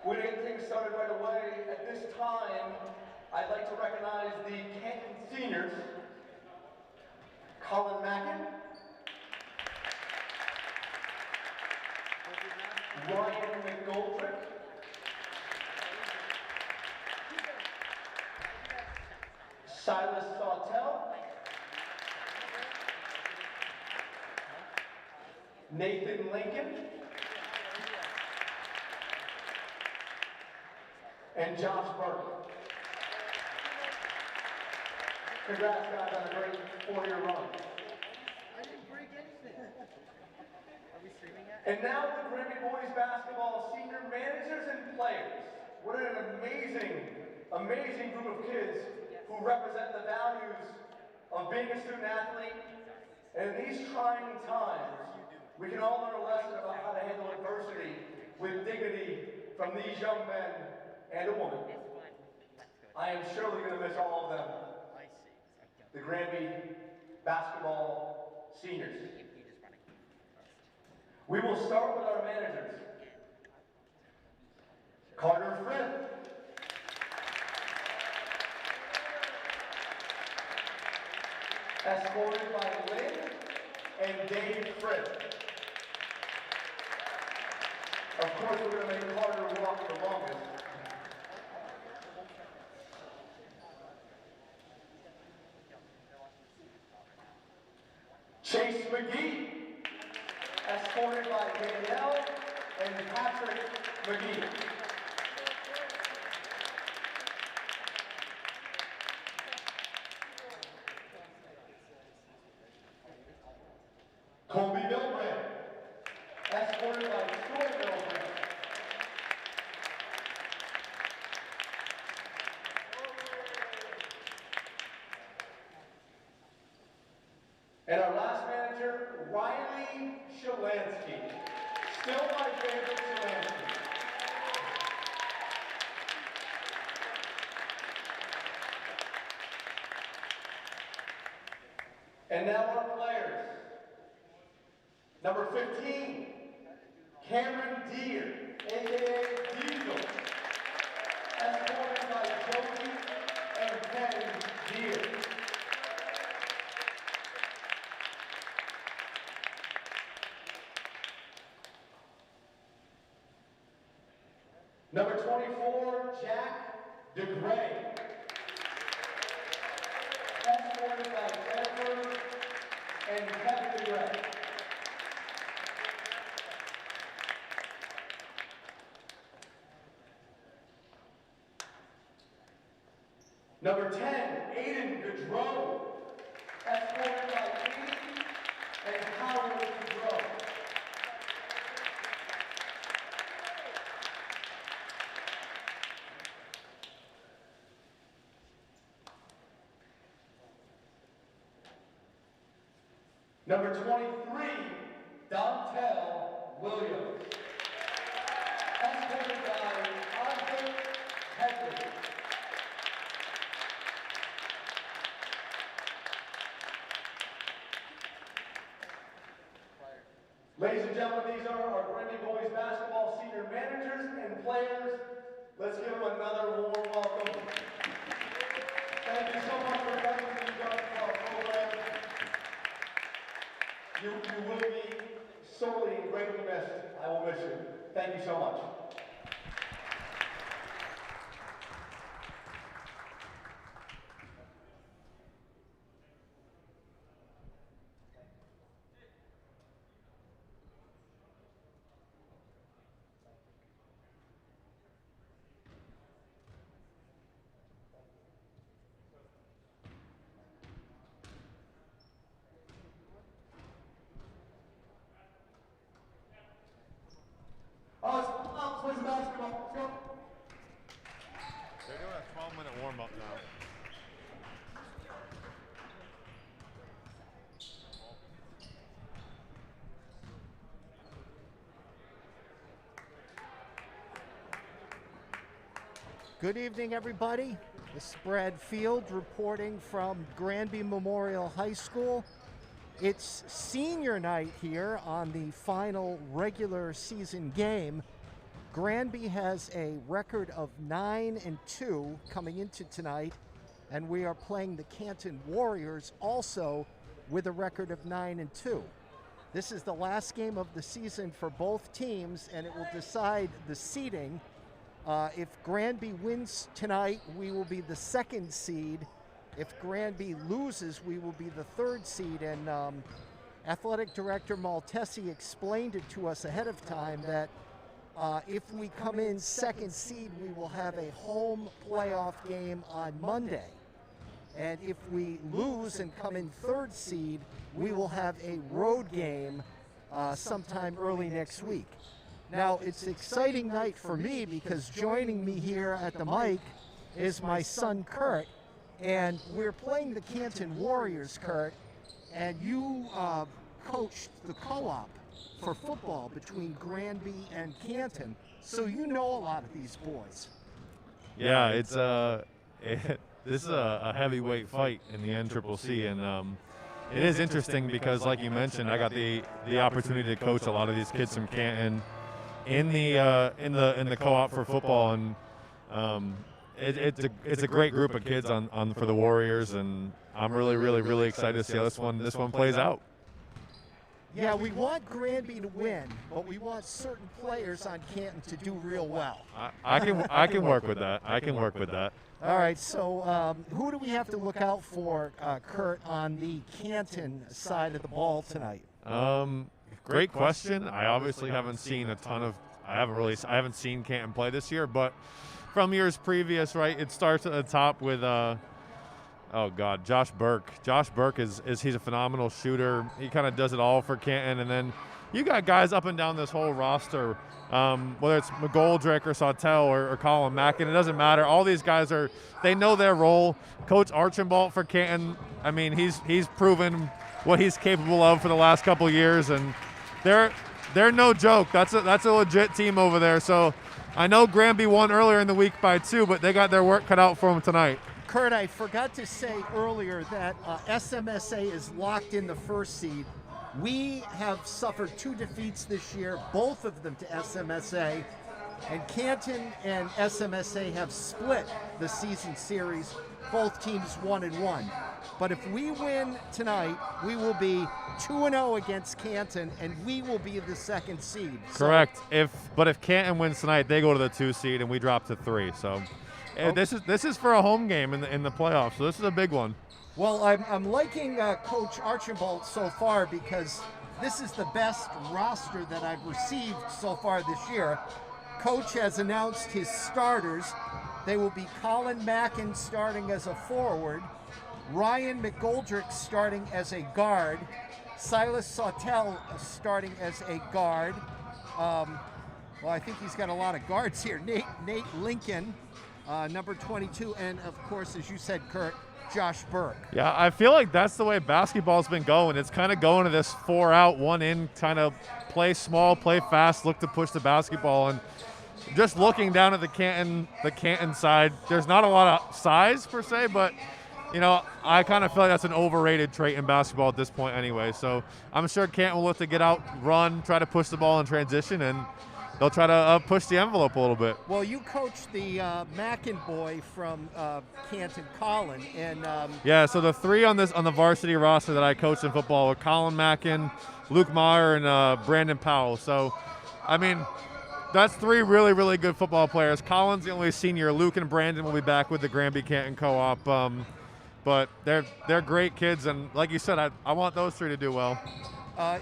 We're going to get things started right away. At this time, I'd like to recognize the Canton seniors, Colin Mackin, Ryan McGoldrick, Silas Sawtell, Nathan Lincoln, and Josh Burke. Congrats guys on a great 4-year run. I didn't break anything. Are we streaming it? And now the Granby boys basketball senior managers and players. What an amazing group of kids who represent the values of being a student athlete. And in these trying times, we can all learn a lesson about how to handle adversity with dignity from these young men and a woman. I am surely going to miss all of them. The Granby basketball seniors. We will start with our managers. Carter Frith. Escorted by Lynn and Dave Frith. Of course, we're going to make Carter walk the longest. Chase McGee, escorted by Danielle and Patrick McGee. Colby Milbrand, escorted by Troy Milbrand. And our last manager, Riley Shalansky. Still my favorite Shalansky. And now our players. Number 15, Cameron Deere, a.k.a. Diesel, escorted by Joey and Ken Deere. Number 24, Jack DeGray, escorted by Jennifer and Kevin DeGray. Number 10, Aiden Gaudreau, escorted by Aiden and Howard Gaudreau. Number 23, Dontel Williams, escorted by Arthur Headley. Ladies and gentlemen, these are our Granby boys basketball senior managers and players. Let's give them another warm welcome. Thank you so much for everything you've done for our program. You will be sorely and greatly missed. I will miss you. Thank you so much. Let's play basketball. Let's go. They're doing a 12-minute warm-up now. Good evening, everybody. This is Brad Field reporting from Granby Memorial High School. It's senior night here on the final regular season game. Granby has a record of 9-2 coming into tonight, and we are playing the Canton Warriors also with a record of 9-2. This is the last game of the season for both teams, and it will decide the seeding. If Granby wins tonight, we will be the 2nd seed. If Granby loses, we will be the 3rd seed. And Athletic Director Maltesi explained it to us ahead of time that if we come in 2nd seed, we will have a home playoff game on Monday. And if we lose and come in 3rd seed, we will have a road game sometime early next week. Now, it's an exciting night for me because joining me here at the mic is my son, Kurt, and we're playing the Canton Warriors, Kurt, and you coached the co-op for football between Granby and Canton, so you know a lot of these boys. Yeah, it's this is a heavyweight fight in the NCCC, and it is interesting because, like you mentioned, I got the opportunity to coach a lot of these kids from Canton in the co-op for football, and it's a great group of kids on for the Warriors, and I'm really excited to see how this one plays out. Yeah, we want Granby to win, but we want certain players on Canton to do real well. I can work with that. I can work with that. All right, so who do we have to look out for, Kurt, on the Canton side of the ball tonight? Great question. I obviously haven't seen a ton of. I haven't seen Canton play this year, but from years previous, right? It starts at the top with Josh Burke. Josh Burke he's a phenomenal shooter. He kind of does it all for Canton, and then you got guys up and down this whole roster. Whether it's McGoldrick or Sawtell or Colin Mackin, it doesn't matter. All these guys they know their role. Coach Archambault for Canton, I mean, he's proven what he's capable of for the last couple of years, and they're no joke. That's a legit team over there. So I know Granby won earlier in the week by 2, but they got their work cut out for them tonight. Kurt, I forgot to say earlier that SMSA is locked in the 1st seed. We have suffered 2 defeats this year, both of them to SMSA, and Canton and SMSA have split the season series, both teams 1-1. But if we win tonight, we will be 2-0 against Canton, and we will be the 2nd seed. Correct. But if Canton wins tonight, they go to the 2 seed, and we drop to 3. So this is for a home game in the playoffs. So this is a big one. Well, I'm liking Coach Archibald so far because this is the best roster that I've received so far this year. Coach has announced his starters. They will be Colin Mackin starting as a forward, Ryan McGoldrick starting as a guard, Silas Sawtell starting as a guard. Well, I think he's got a lot of guards here. Nate Lincoln, number 22, and of course, as you said, Kurt, Josh Burke. Yeah, I feel like that's the way basketball's been going. It's kind of going to this 4 out, 1 in kind of play small, play fast, look to push the basketball. And just looking down at the Canton side, there's not a lot of size per se, but I kind of feel like that's an overrated trait in basketball at this point anyway. So I'm sure Canton will look to get out, run, try to push the ball in transition, and they'll try to push the envelope a little bit. Well, you coached the Mackin boy from Canton, Colin, and yeah. So the 3 on the varsity roster that I coached in football were Colin Mackin, Luke Meyer, and Brandon Powell. So, I mean, that's 3 really good football players. Colin's the only senior. Luke and Brandon will be back with the Granby Canton co-op. But they're great kids, and like you said, I want those 3 to do well.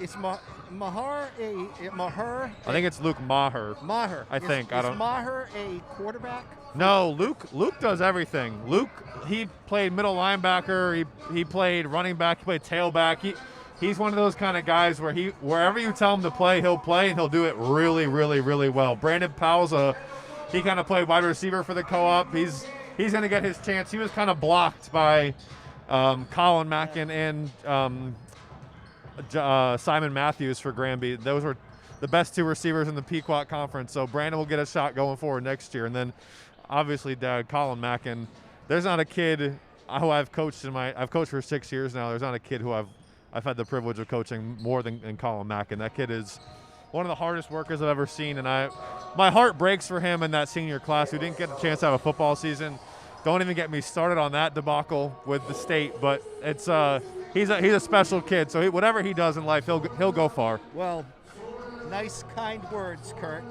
Is Maher Maher? I think it's Luke Maher. Maher. I think. I don't. Is Maher a quarterback? No, Luke does everything. Luke, he played middle linebacker. He played running back. He played tailback. He's one of those kind of guys where wherever you tell him to play, he'll play, and he'll do it really well. Brandon Powell's he kind of played wide receiver for the co-op. He's going to get his chance. He was kind of blocked by Colin Mackin and Simon Matthews for Granby. Those were the best 2 receivers in the Pequot Conference. So Brandon will get a shot going forward next year. And then obviously Colin Mackin. There's not a kid who I've coached I've coached for 6 years now. There's not a kid who I've had the privilege of coaching more than Colin Mackin. That kid one of the hardest workers I've ever seen, and my heart breaks for him in that senior class who didn't get a chance to have a football season. Don't even get me started on that debacle with the state, but it's he's a special kid, so whatever he does in life, he'll go far. Well, nice, kind words, Kurt.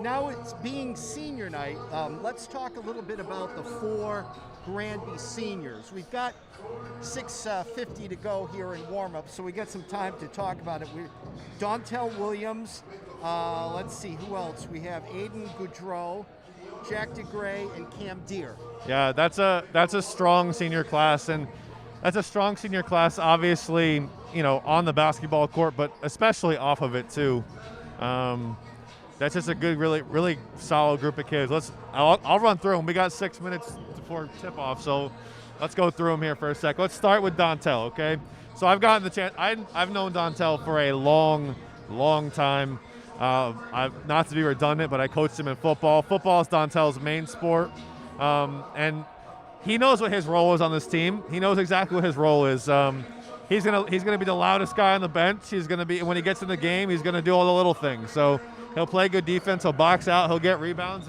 Now it's being senior night. Let's talk a little bit about the 4 Granby seniors. We've got 6:50 to go here in warm-up, so we got some time to talk about it. Dontel Williams, let's see, who else? We have Aiden Goudreau, Jack DeGray, and Cam Deere. Yeah, that's a strong senior class, and that's a strong senior class, obviously, on the basketball court, but especially off of it too. That's just a good, really, really solid group of kids. I'll run through them. We got 6 minutes before tip-off, so let's go through them here for a sec. Let's start with Dontel, okay? So I've gotten the chance. I've known Dontel for a long, long time. Not to be redundant, but I coached him in football. Football is Dontel's main sport, and he knows what his role is on this team. He knows exactly what his role is. He's gonna be the loudest guy on the bench. He's gonna be, when he gets in the game, he's gonna do all the little things. So he'll play good defense. He'll box out. He'll get rebounds.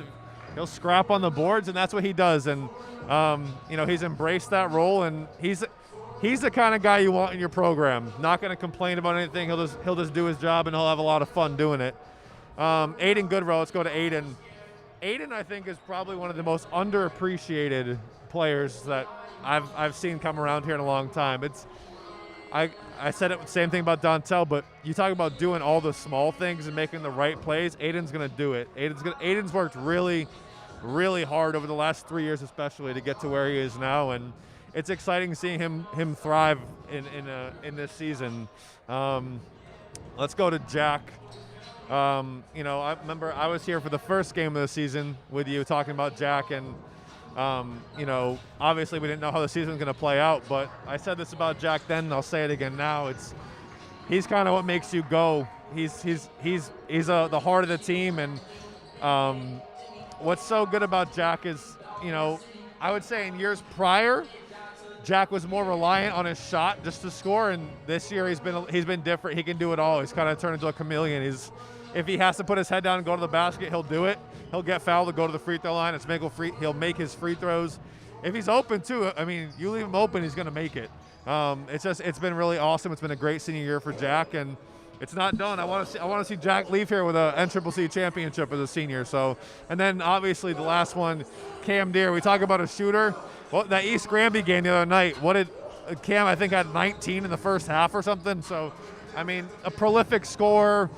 He'll scrap on the boards, and that's what he does. And he's embraced that role, and he's the kind of guy you want in your program. Not going to complain about anything. He'll just do his job, and he'll have a lot of fun doing it. Aiden Goodrow. Let's go to Aiden. Aiden, I think, is probably one of the most underappreciated players that I've seen come around here in a long time. I said it, same thing about Dontel, but you talk about doing all the small things and making the right plays. Aiden's going to do it. Aiden's worked really, really hard over the last 3 years, especially, to get to where he is now, and it's exciting seeing him thrive in this season. Let's go to Jack. I remember I was here for the first game of the season with you talking about Jack, and obviously we didn't know how the season was going to play out, but I said this about Jack then, and I'll say it again now. He's kind of what makes you go. He's the heart of the team, and what's so good about Jack is, I would say in years prior, Jack was more reliant on his shot just to score, and this year he's been different. He can do it all. He's kind of turned into a chameleon. If he has to put his head down and go to the basket, he'll do it. He'll get fouled to go to the free throw line. He'll make his free throws. If he's open too, you leave him open, he's going to make it. It's been really awesome. It's been a great senior year for Jack, and it's not done. I want to see Jack leave here with a NCCC championship as a senior. So, and then obviously the last one, Cam Deere. We talk about a shooter. Well, that East Granby game the other night, Cam, I think, had 19 in the first half or something. So, a prolific scorer,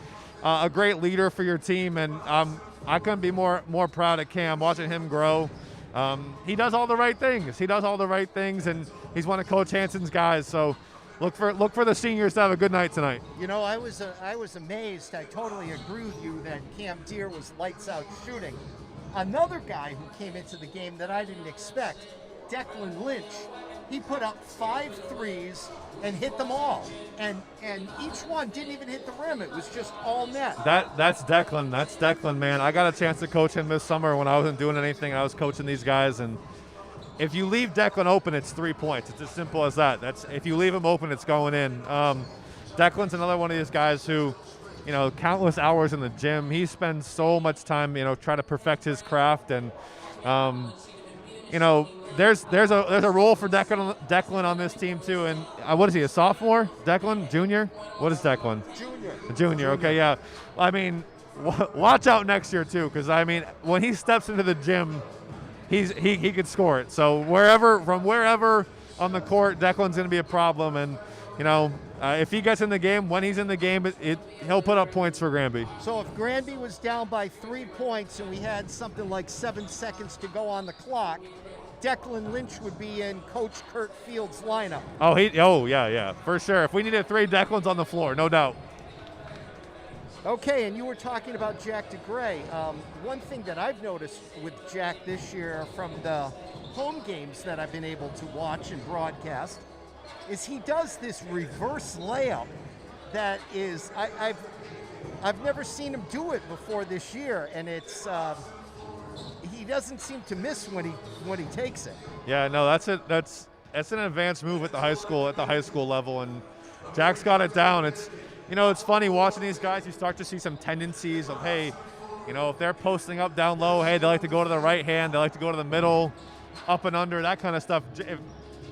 a great leader for your team, and I couldn't be more proud of Cam, watching him grow. He does all the right things. And he's one of Coach Hanson's guys. So look for the seniors to have a good night tonight. I was amazed. I totally agree with you that Cam Deere was lights out shooting. Another guy who came into the game that I didn't expect, Declan Lynch. He put up 5 threes and hit them all, and each one didn't even hit the rim. It was just all net. That's Declan, man. I got a chance to coach him this summer when I wasn't doing anything. I was coaching these guys, and if you leave Declan open, it's 3 points. It's as simple as that. If you leave him open, it's going in. Declan's another one of these guys who, countless hours in the gym. He spends so much time, trying to perfect his craft, and there's a role for Declan on this team too. And what is he, a sophomore? Declan, junior? What is Declan? Junior. Okay, yeah. Watch out next year too, because when he steps into the gym, he could score it. So from wherever on the court, Declan's going to be a problem. And if he gets in the game, when he's in the game, he'll put up points for Granby. So if Granby was down by 3 points and we had something like 7 seconds to go on the clock, Declan Lynch would be in Coach Kurt Field's lineup. Yeah, for sure. If we needed 3 Declans on the floor, no doubt. Okay, and you were talking about Jack DeGray. One thing that I've noticed with Jack this year from the home games that I've been able to watch and broadcast is he does this reverse layup that is, I've never seen him do it before this year, and it's he doesn't seem to miss when he takes it. Yeah, no, that's an advanced move at the high school level, and Jack's got it down. you know, it's funny watching these guys. You start to see some tendencies of, hey, you know, if they're posting up down low, hey, they like to go to the right hand, they like to go to the middle, up and under, that kind of stuff.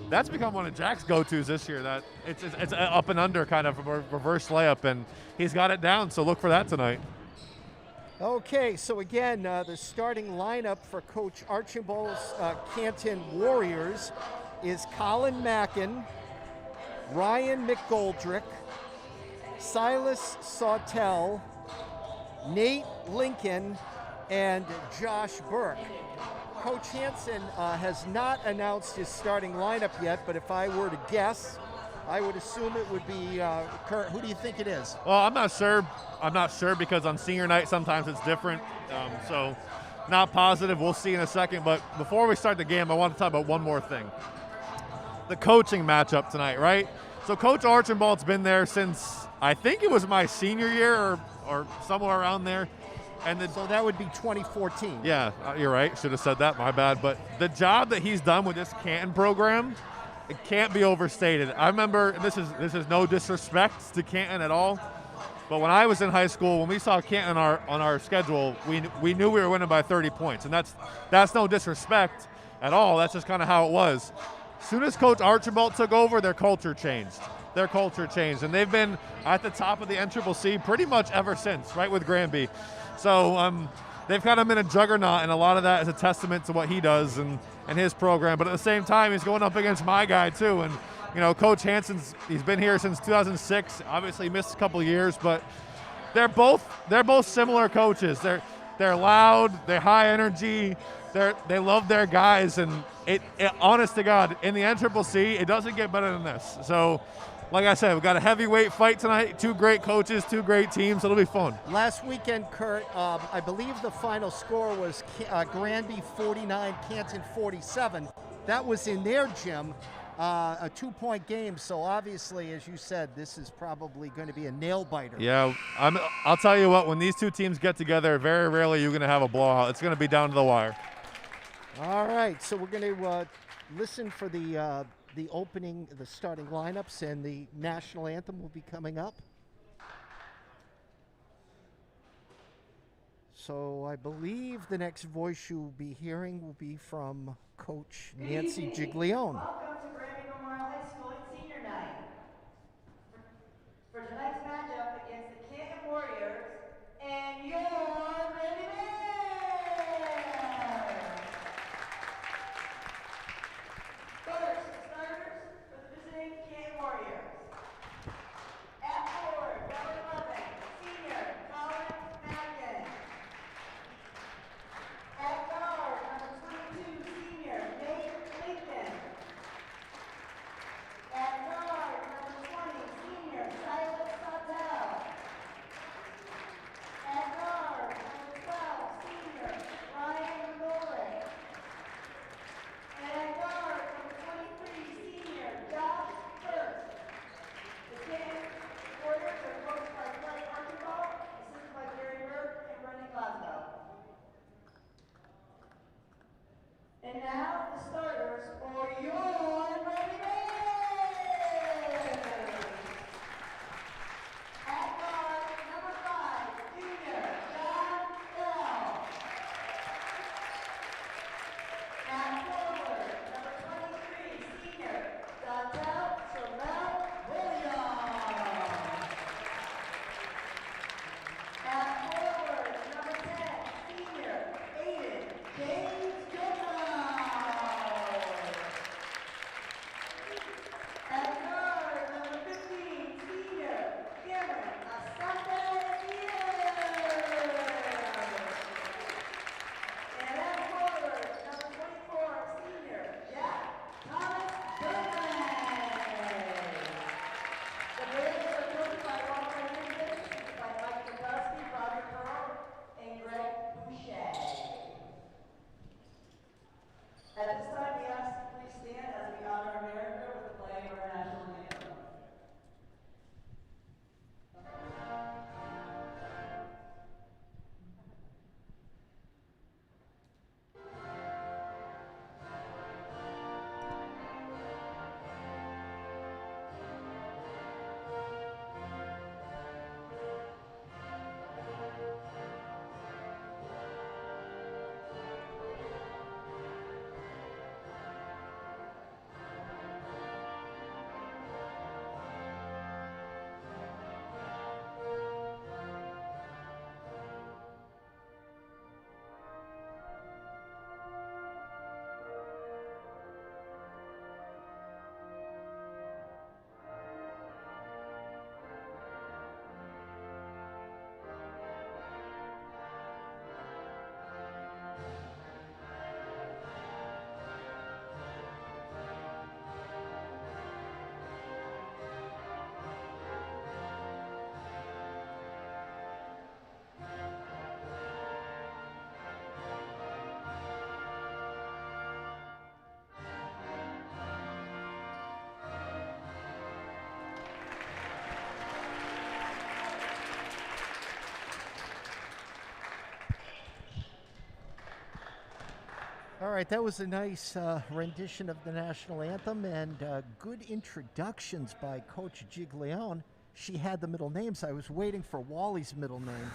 That's become one of Jack's go-tos this year. That it's an up and under kind of a reverse layup, and he's got it down. So look for that tonight. Okay, so again, the starting lineup for Coach Archibald's Canton Warriors is Colin Mackin, Ryan McGoldrick, Silas Sawtell, Nate Lincoln, and Josh Burke. Coach Hansen has not announced his starting lineup yet, but if I were to guess, I would assume it would be Kurt. Who do you think it is? Well, I'm not sure. I'm not sure because on senior night sometimes it's different. So not positive. We'll see in a second. But before we start the game, I want to talk about one more thing. The coaching matchup tonight, right? So Coach Archibald's been there since I think it was my senior year or somewhere around there. So that would be 2014. Yeah, you're right. Should have said that. My bad. But the job that he's done with this Canton program, it can't be overstated. I remember, and this is no disrespect to Canton at all, but when I was in high school, when we saw Canton on our schedule, we knew we were winning by 30 points, and that's no disrespect at all. That's just kind of how it was. As soon as Coach Archibald took over, their culture changed. And they've been at the top of the NCCC pretty much ever since, right, with Granby. So they've kind of been a juggernaut, and a lot of that is a testament to what he does and his program. But at the same time, he's going up against my guy too. And you know, Coach Hansen's, he's been here since 2006. Obviously missed a couple of years, but they're both similar coaches. They're loud, they're high energy, they love their guys, and it honest to God, in the NCCC, it doesn't get better than this. So, like I said, we've got a heavyweight fight tonight. Two great coaches, two great teams. It'll be fun. Last weekend, Kurt, I believe the final score was Granby 49, Canton 47. That was in their gym, a 2-point game. So obviously, as you said, this is probably going to be a nail-biter. Yeah, I'll tell you what, when these two teams get together, very rarely you're going to have a blowout. It's going to be down to the wire. All right, so we're going to listen for the opening, the starting lineups, and the national anthem will be coming up. So I believe the next voice you'll be hearing will be from Coach Nancy Giglione. Welcome to Granby Memorial High School at Senior Night. For tonight's matchup against the Canton Warriors and your Granby Bears. Starters for the visiting Canton Warriors. At forward, number 11, senior Colin Mackin. At guard, number 22, senior Nate Lincoln. All right, that was a nice rendition of the national anthem and good introductions by Coach Giglione. She had the middle names. I was waiting for Wally's middle name.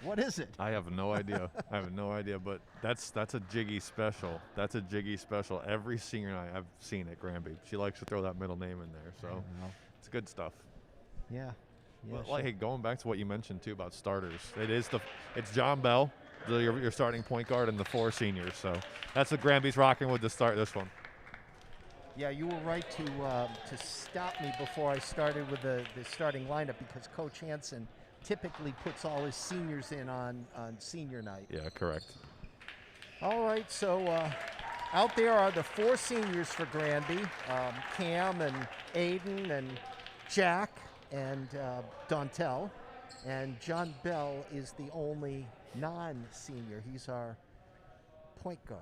What is it? I have no idea. I have no idea, but that's a Jiggy special. That's a Jiggy special. Every senior night I've seen at Granby. She likes to throw that middle name in there, so it's good stuff. Yeah. Well, hey, going back to what you mentioned too about starters, it's John Bell, your starting point guard, and the 4 seniors. So that's what Granby's rocking with to start this one. Yeah, you were right to stop me before I started with the starting lineup because Coach Hansen typically puts all his seniors in on senior night. Yeah, correct. All right, so out there are the 4 seniors for Granby, Cam and Aiden and Jack and Dontel, and John Bell is the only non-senior. He's our point guard.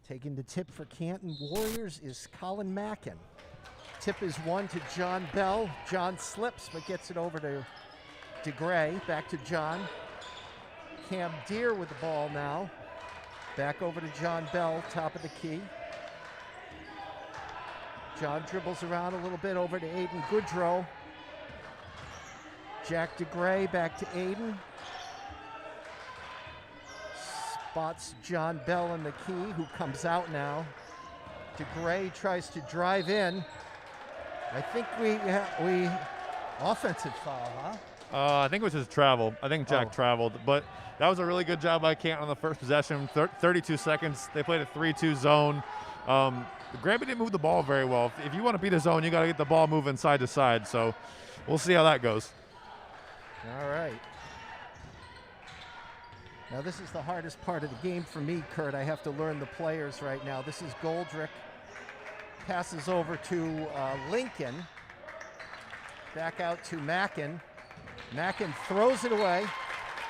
Taking the tip for Canton Warriors is Colin Mackin. Tip is 1 to John Bell. John slips but gets it over to DeGray. Back to John. Cam Deere with the ball now. Back over to John Bell, top of the key. John dribbles around a little bit over to Aiden Goodrow. Jack DeGray back to Aiden. Spots John Bell in the key, who comes out now. DeGray tries to drive in. I think we offensive foul, huh? I think it was his travel. I think Jack traveled, but that was a really good job by Canton on the first possession. 32 seconds. They played a 3-2 zone. Granby didn't move the ball very well. If you want to beat a zone, you got to get the ball moving side to side. So we'll see how that goes. All right. Now this is the hardest part of the game for me, Kurt. I have to learn the players right now. This is Goldrick. Passes over to Lincoln. Back out to Mackin. Mackin throws it away.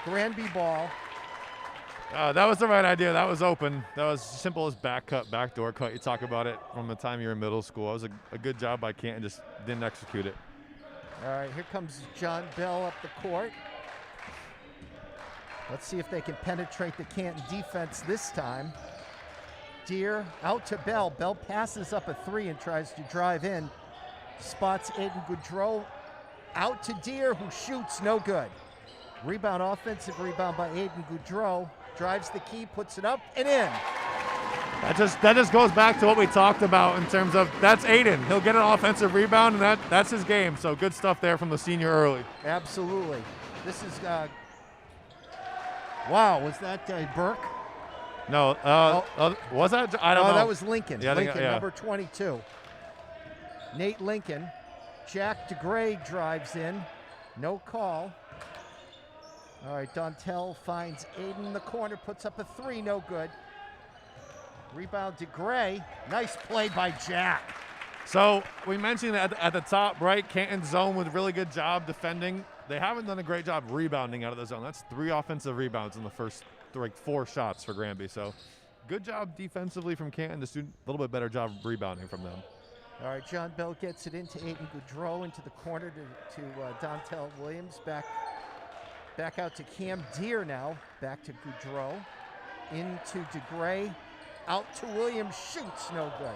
Granby ball. That was the right idea. That was open. That was simple as back cut, backdoor cut. You talk about it from the time you were in middle school. That was a good job by Canton, just didn't execute it. All right, here comes John Bell up the court. Let's see if they can penetrate the Canton defense this time. Deere out to Bell. Bell passes up a 3 and tries to drive in. Spots Aiden Goodrow out to Deere, who shoots, no good. Rebound, offensive rebound by Aiden Goodrow. Drives the key, puts it up and in. That just goes back to what we talked about in terms of that's Aiden. He'll get an offensive rebound, and that's his game. So good stuff there from the senior early. Absolutely. This is wow, was that Burke? No, was that? I don't know. Oh, that was Lincoln. Yeah, Lincoln, number 22. Nate Lincoln. Jack DeGray drives in. No call. All right, Dontel finds Aiden in the corner, puts up a 3, no good. Rebound DeGray. Nice play by Jack. So we mentioned at the top, right? Canton's zone with a really good job defending. They haven't done a great job rebounding out of the zone. That's 3 offensive rebounds in the first 4 shots for Granby. So good job defensively from Canton. Just do a little bit better job rebounding from them. All right, John Bell gets it into Aiden Goodrow into the corner to Dontel Williams. Back out to Cam Deere now. Back to Goodrow. Into DeGray. Out to Williams. Shoots, no good.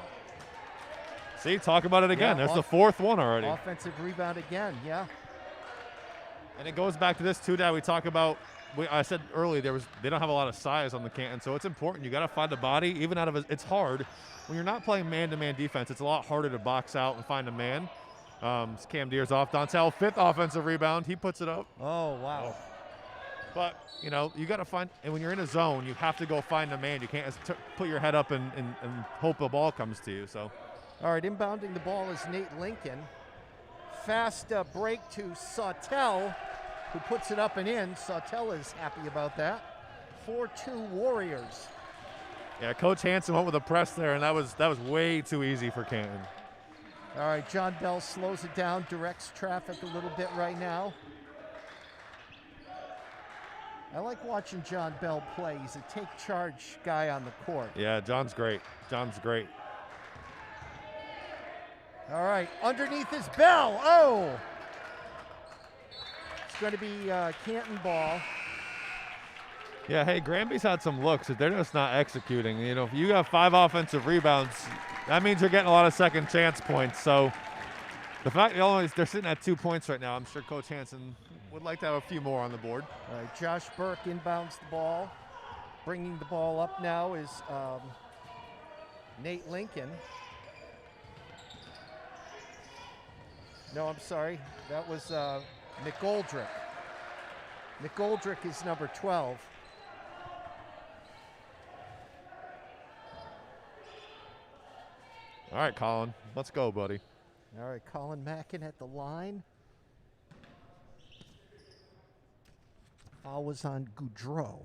See, talk about it again. Yeah, there's the 4th one already. Offensive rebound again, yeah. And it goes back to this too, Dad. We talk about. I said earlier they don't have a lot of size on the Canton, so it's important. You got to find a body, even out of it's hard when you're not playing man-to-man defense. It's a lot harder to box out and find a man. Cam Deere's off. Dontel, 5th offensive rebound. He puts it up. Oh wow. But you got to find. And when you're in a zone, you have to go find a man. You can't just put your head up and hope the ball comes to you. So. All right, inbounding the ball is Nate Lincoln. Fast break to Sawtell, who puts it up and in. Sawtell is happy about that. 4-2 Warriors. Yeah, Coach Hansen went with a press there, and that was way too easy for Canton. All right, John Bell slows it down, directs traffic a little bit right now. I like watching John Bell play. He's a take-charge guy on the court. Yeah, John's great. John's great. All right, underneath is Bell. Oh! It's going to be Canton ball. Yeah, hey, Granby's had some looks that they're just not executing. You know, if you have 5 offensive rebounds, that means you're getting a lot of second chance points. So the fact they're sitting at 2 points right now, I'm sure Coach Hansen would like to have a few more on the board. All right, Josh Burke inbounds the ball. Bringing the ball up now is Nate Lincoln. No, I'm sorry. That was McGoldrick. McGoldrick is number 12. All right, Colin, let's go, buddy. All right, Colin Mackin at the line. Foul was on Goudreau.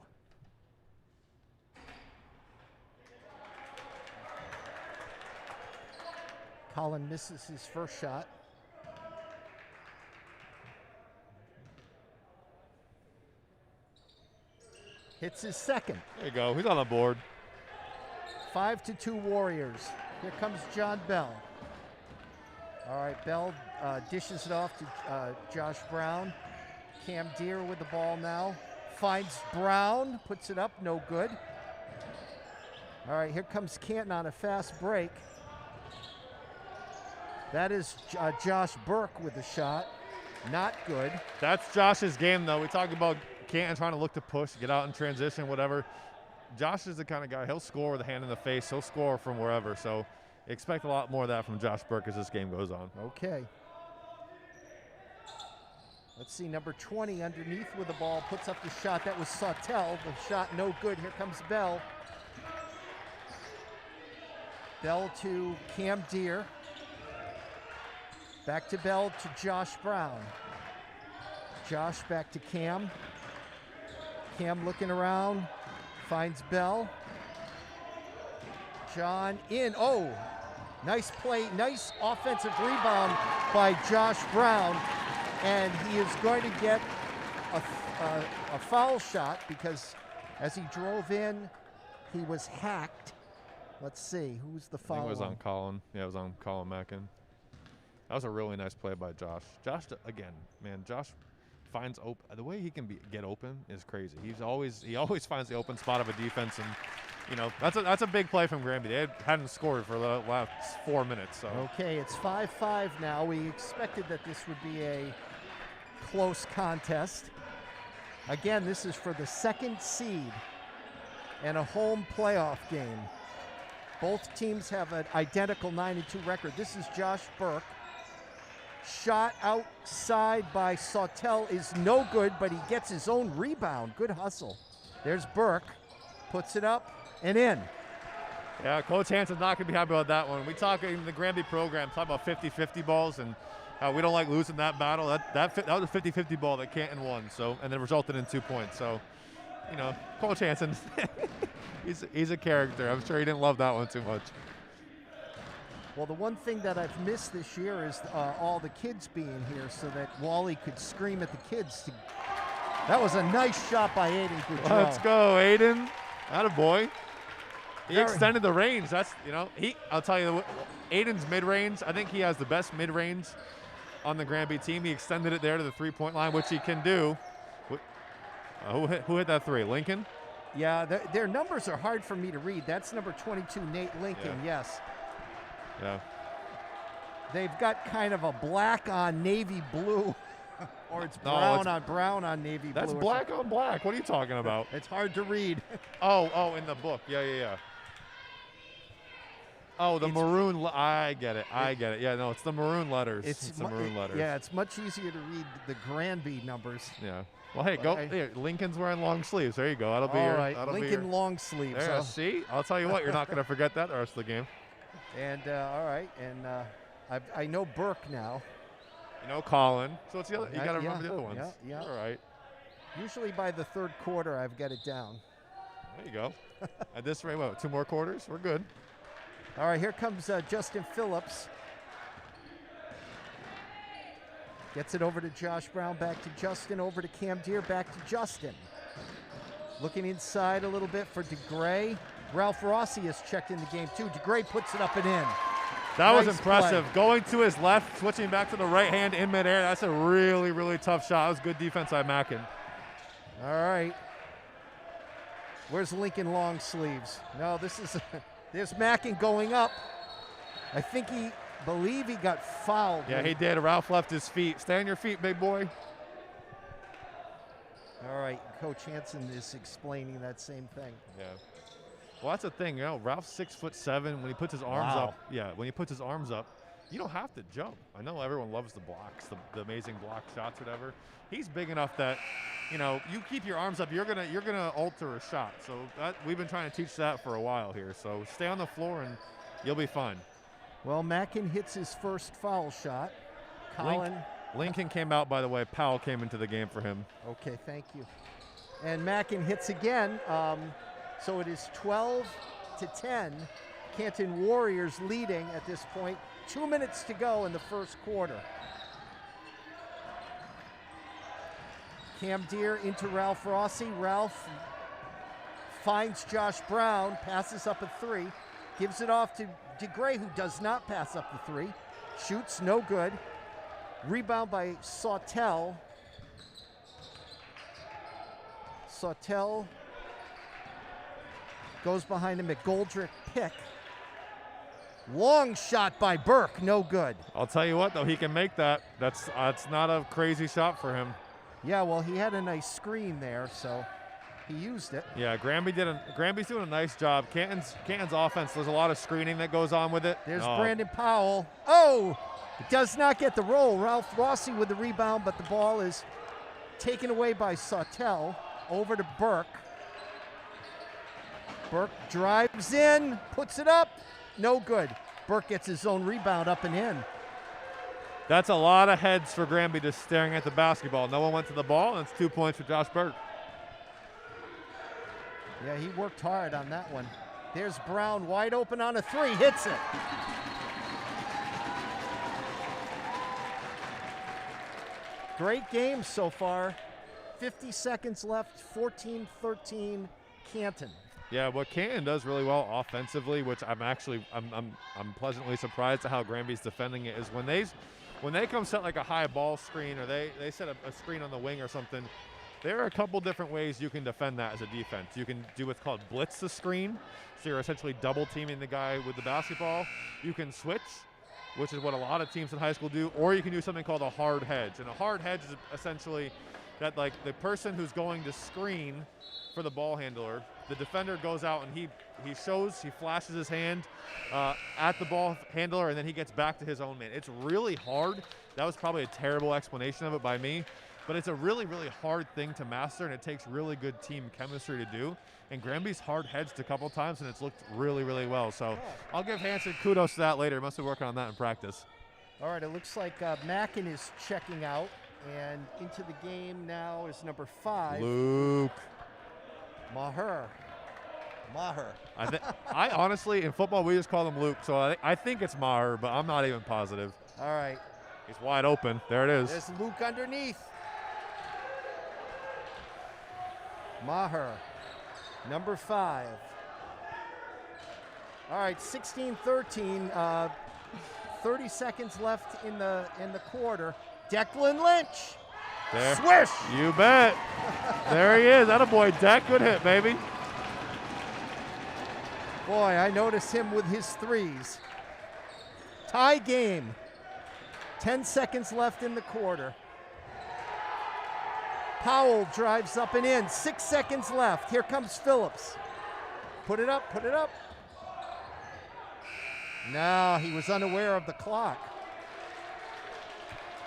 Colin misses his first shot. Hits his second. There you go. He's on the board. 5-2 Warriors. Here comes John Bell. All right, Bell dishes it off to Josh Brown. Cam Deere with the ball now. Finds Brown, puts it up, no good. All right, here comes Canton on a fast break. That is Josh Burke with the shot. Not good. That's Josh's game, though. We talk about Canton trying to look to push, get out in transition, whatever. Josh is the kind of guy, he'll score with a hand in the face. He'll score from wherever. So expect a lot more of that from Josh Burke as this game goes on. Okay. Let's see, number 20 underneath with the ball, puts up the shot. That was Sawtell. The shot no good. Here comes Bell. Bell to Cam Deere. Back to Bell to Josh Brown. Josh back to Cam. Cam looking around, finds Bell. John in. Oh, nice play, nice offensive rebound by Josh Brown. And he is going to get a foul shot because as he drove in, he was hacked. Let's see, who's the foul? I think it was on? on Colin. Yeah, it was on Colin Mackin. That was a really nice play by Josh. Josh, again, man, Josh finds open. The way he can get open is crazy. He always finds the open spot of a defense, and you know that's a big play from Granby. They hadn't scored for the last 4 minutes. So okay, it's 5-5 now. We expected that this would be a close contest. Again, this is for the second seed and a home playoff game. Both teams have an identical 9-2 record. This is Josh Burke. Shot outside by Sawtell is no good, but he gets his own rebound. Good hustle. There's Burke. Puts it up and in. yeah, Coach Hansen's not going to be happy about that one. We talk in the Granby program, talk about 50-50 balls, and we don't like losing that battle. That was a 50-50 ball that Canton won, so and it resulted in 2 points. So, you know, Coach Hansen, he's a character. I'm sure he didn't love that one too much. Well, the one thing that I've missed this year is all the kids being here so that Wally could scream at the kids. That was a nice shot by Aiden Goudreau. Let's go, Aiden. Attaboy. He extended the range. That's, you know, I'll tell you, Aiden's mid-range, I think he has the best mid-range on the Granby team. He extended it there to the three-point line, which he can do. Who hit that three? Lincoln? Yeah, their numbers are hard for me to read. That's number 22, Nate Lincoln, yes. Yeah. They've got kind of a black on navy blue, or it's brown on navy blue. That's black on black. What are you talking about? It's hard to read. Oh, in the book. Yeah. Oh, the maroon. I get it. Yeah, no, it's the maroon letters. It's the maroon letters. Yeah, it's much easier to read the Granby numbers. Yeah. Well, hey, go. Here, Lincoln's wearing long sleeves. There you go. That'll be all your. Right, that'll Lincoln be your, long sleeves. There, see? I'll tell you what. You're not going to forget that the rest of the game. And all right, and I know Burke now. You know Colin. So it's the other. You got to remember the other ones. Yeah. All right. Usually by the third quarter, I've got it down. There you go. At this rate, what? 2 more quarters? We're good. All right, here comes Justin Phillips. Gets it over to Josh Brown, back to Justin, over to Cam Deere, back to Justin. Looking inside a little bit for DeGray. Ralph Rossi has checked in the game too. DeGray puts it up and in. That was Nice impressive. play. Going to his left, switching back to the right hand in midair. That's a really, really tough shot. That was good defense by Mackin. All right. Where's Lincoln long sleeves? No, this is, there's Mackin going up. I think believe he got fouled. Yeah, he did. Ralph left his feet. Stay on your feet, big boy. All right, Coach Hansen is explaining that same thing. Yeah. Well, that's the thing, Ralph's 6'7". When he puts his arms up, when he puts his arms up, you don't have to jump. I know everyone loves the blocks, the amazing block shots, whatever. He's big enough that, you keep your arms up, you're gonna alter a shot. So we've been trying to teach that for a while here. So stay on the floor and you'll be fine. Well, Mackin hits his first foul shot. Lincoln came out, by the way. Powell came into the game for him. Okay, thank you. And Mackin hits again. So it is 12-10. Canton Warriors leading at this point. 2 minutes to go in the first quarter. Cam Deere into Ralph Rossi. Ralph finds Josh Brown, passes up a three, gives it off to DeGray, who does not pass up the three. Shoots, no good. Rebound by Sawtell. Sawtell goes behind him. McGoldrick pick. Long shot by Burke, no good. I'll tell you what, though, he can make that. That's not a crazy shot for him. Yeah, well, he had a nice screen there, so he used it. Yeah, Granby's doing a nice job. Canton's offense, there's a lot of screening that goes on with it. There's Brandon Powell. Oh, does not get the roll. Ralph Rossi with the rebound, but the ball is taken away by Sawtell. Over to Burke. Burke drives in, puts it up. No good. Burke gets his own rebound up and in. That's a lot of heads for Granby just staring at the basketball. No one went to the ball, and it's 2 points for Josh Burke. Yeah, he worked hard on that one. There's Brown wide open on a three, hits it. Great game so far. 50 seconds left, 14-13 Canton. Yeah, what Canton does really well offensively, which I'm pleasantly surprised at how Granby's defending it, is when they come set like a high ball screen, or they set a screen on the wing or something. There are a couple different ways you can defend that as a defense. You can do what's called blitz the screen, so you're essentially double teaming the guy with the basketball. You can switch, which is what a lot of teams in high school do, or you can do something called a hard hedge. And a hard hedge is essentially that, like, the person who's going to screen for the ball handler, the defender goes out and he flashes his hand at the ball handler, and then he gets back to his own man. It's really hard. That was probably a terrible explanation of it by me, but it's a really, really hard thing to master, and it takes really good team chemistry to do. And Granby's hard hedged a couple times, and it's looked really, really well. So I'll give Hansen kudos to that later. Must be working on that in practice. All right, it looks like Mackin is checking out, and into the game now is number 5. Luke. Maher. I honestly, in football, we just call him Luke, so I think it's Maher, but I'm not even positive. All right. He's wide open. There it is. There's Luke underneath. Maher, number 5. All right, 16-13. 30 seconds left in the quarter. Declan Lynch. There. Swish. You bet. There he is. Attaboy, Deck. Good hit, baby. Boy, I noticed him with his threes. Tie game. 10 seconds left in the quarter. Powell drives up and in. 6 seconds left. Here comes Phillips. Put it up, put it up. No, he was unaware of the clock.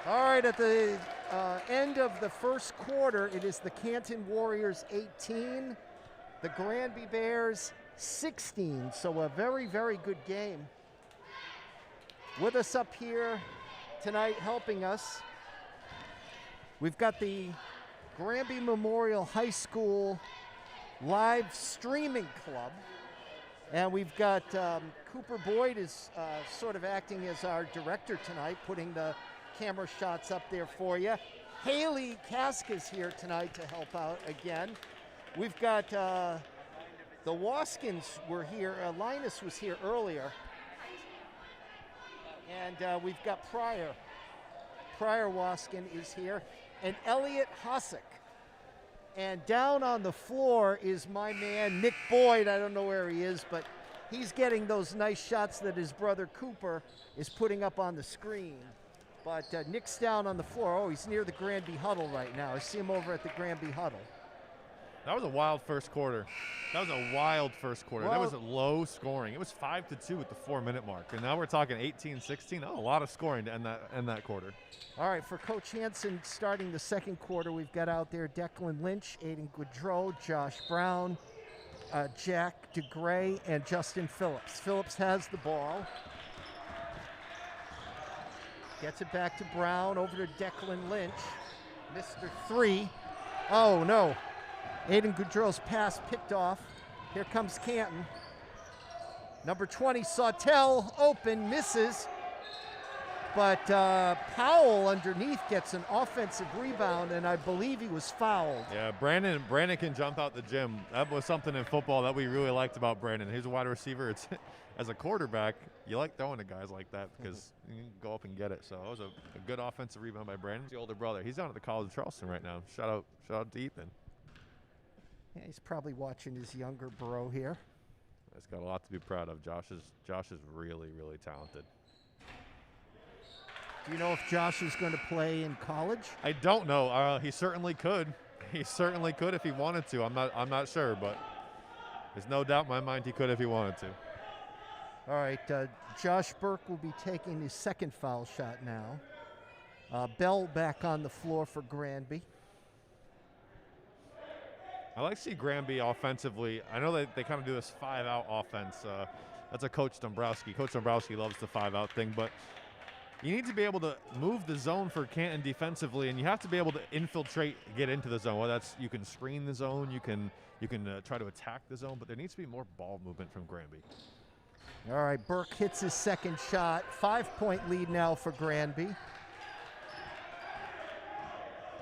All right, at the end of the first quarter, it is the Canton Warriors 18, the Granby Bears 16. So a very, very good game. With us up here tonight, helping us, we've got the Granby Memorial High School live streaming club. And we've got Cooper Boyd is sort of acting as our director tonight, putting the camera shots up there for you. Haley Kaska's here tonight to help out again. We've got the Waskins were here. Linus was here earlier. And we've got Pryor. Pryor Waskin is here. And Elliot Hosick. And down on the floor is my man, Nick Boyd. I don't know where he is, but he's getting those nice shots that his brother Cooper is putting up on the screen. But Nick's down on the floor. Oh, he's near the Granby huddle right now. I see him over at the Granby huddle. That was a wild first quarter. That was a wild first quarter. That was a low scoring. It was 5-2 at the 4-minute mark. And now we're talking 18-16. Oh, a lot of scoring to end that quarter. All right, for Coach Hansen, starting the second quarter, we've got out there Declan Lynch, Aiden Goudreau, Josh Brown, Jack DeGray, and Justin Phillips. Phillips has the ball. Gets it back to Brown, over to Declan Lynch. Mr. 3. Oh, no. Aiden Goudreau's pass picked off. Here comes Canton. Number 20, Sawtell, open, misses. But Powell underneath gets an offensive rebound, and I believe he was fouled. Yeah, Brandon can jump out the gym. That was something in football that we really liked about Brandon. He's a wide receiver. It's as a quarterback, you like throwing to guys like that because you can go up and get it. So it was a good offensive rebound by Brandon. The older brother. He's down at the College of Charleston right now. Shout out to Ethan. Yeah, he's probably watching his younger bro here. He's got a lot to be proud of. Josh is really, really talented. Do you know if Josh is going to play in college? I don't know. He certainly could. He certainly could if he wanted to. I'm not sure, but there's no doubt in my mind he could if he wanted to. All right, Josh Burke will be taking his second foul shot now. Bell back on the floor for Granby. I like to see Granby offensively. I know they kind of do this 5-out offense. That's a Coach Dombrowski. Coach Dombrowski loves the 5-out thing, but you need to be able to move the zone for Canton defensively, and you have to be able to infiltrate, get into the zone. Well, that's you can screen the zone, you can try to attack the zone, but there needs to be more ball movement from Granby. All right, Burke hits his second shot. 5-point lead now for Granby.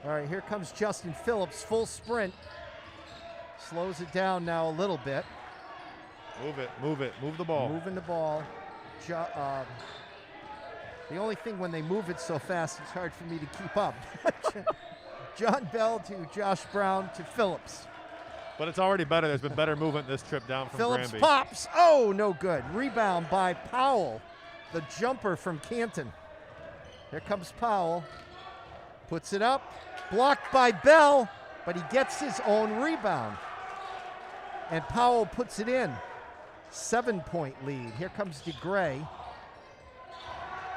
All right, here comes Justin Phillips, full sprint. Slows it down now a little bit. Move the ball. Moving the ball. The only thing when they move it so fast, it's hard for me to keep up. John Bell to Josh Brown to Phillips. But it's already better. There's been better movement this trip down from Phillips Granby. pops. Oh, no good. Rebound by Powell, the jumper from Canton. Here comes Powell. Puts it up. Blocked by Bell, but he gets his own rebound. And Powell puts it in. 7-point lead. Here comes DeGray.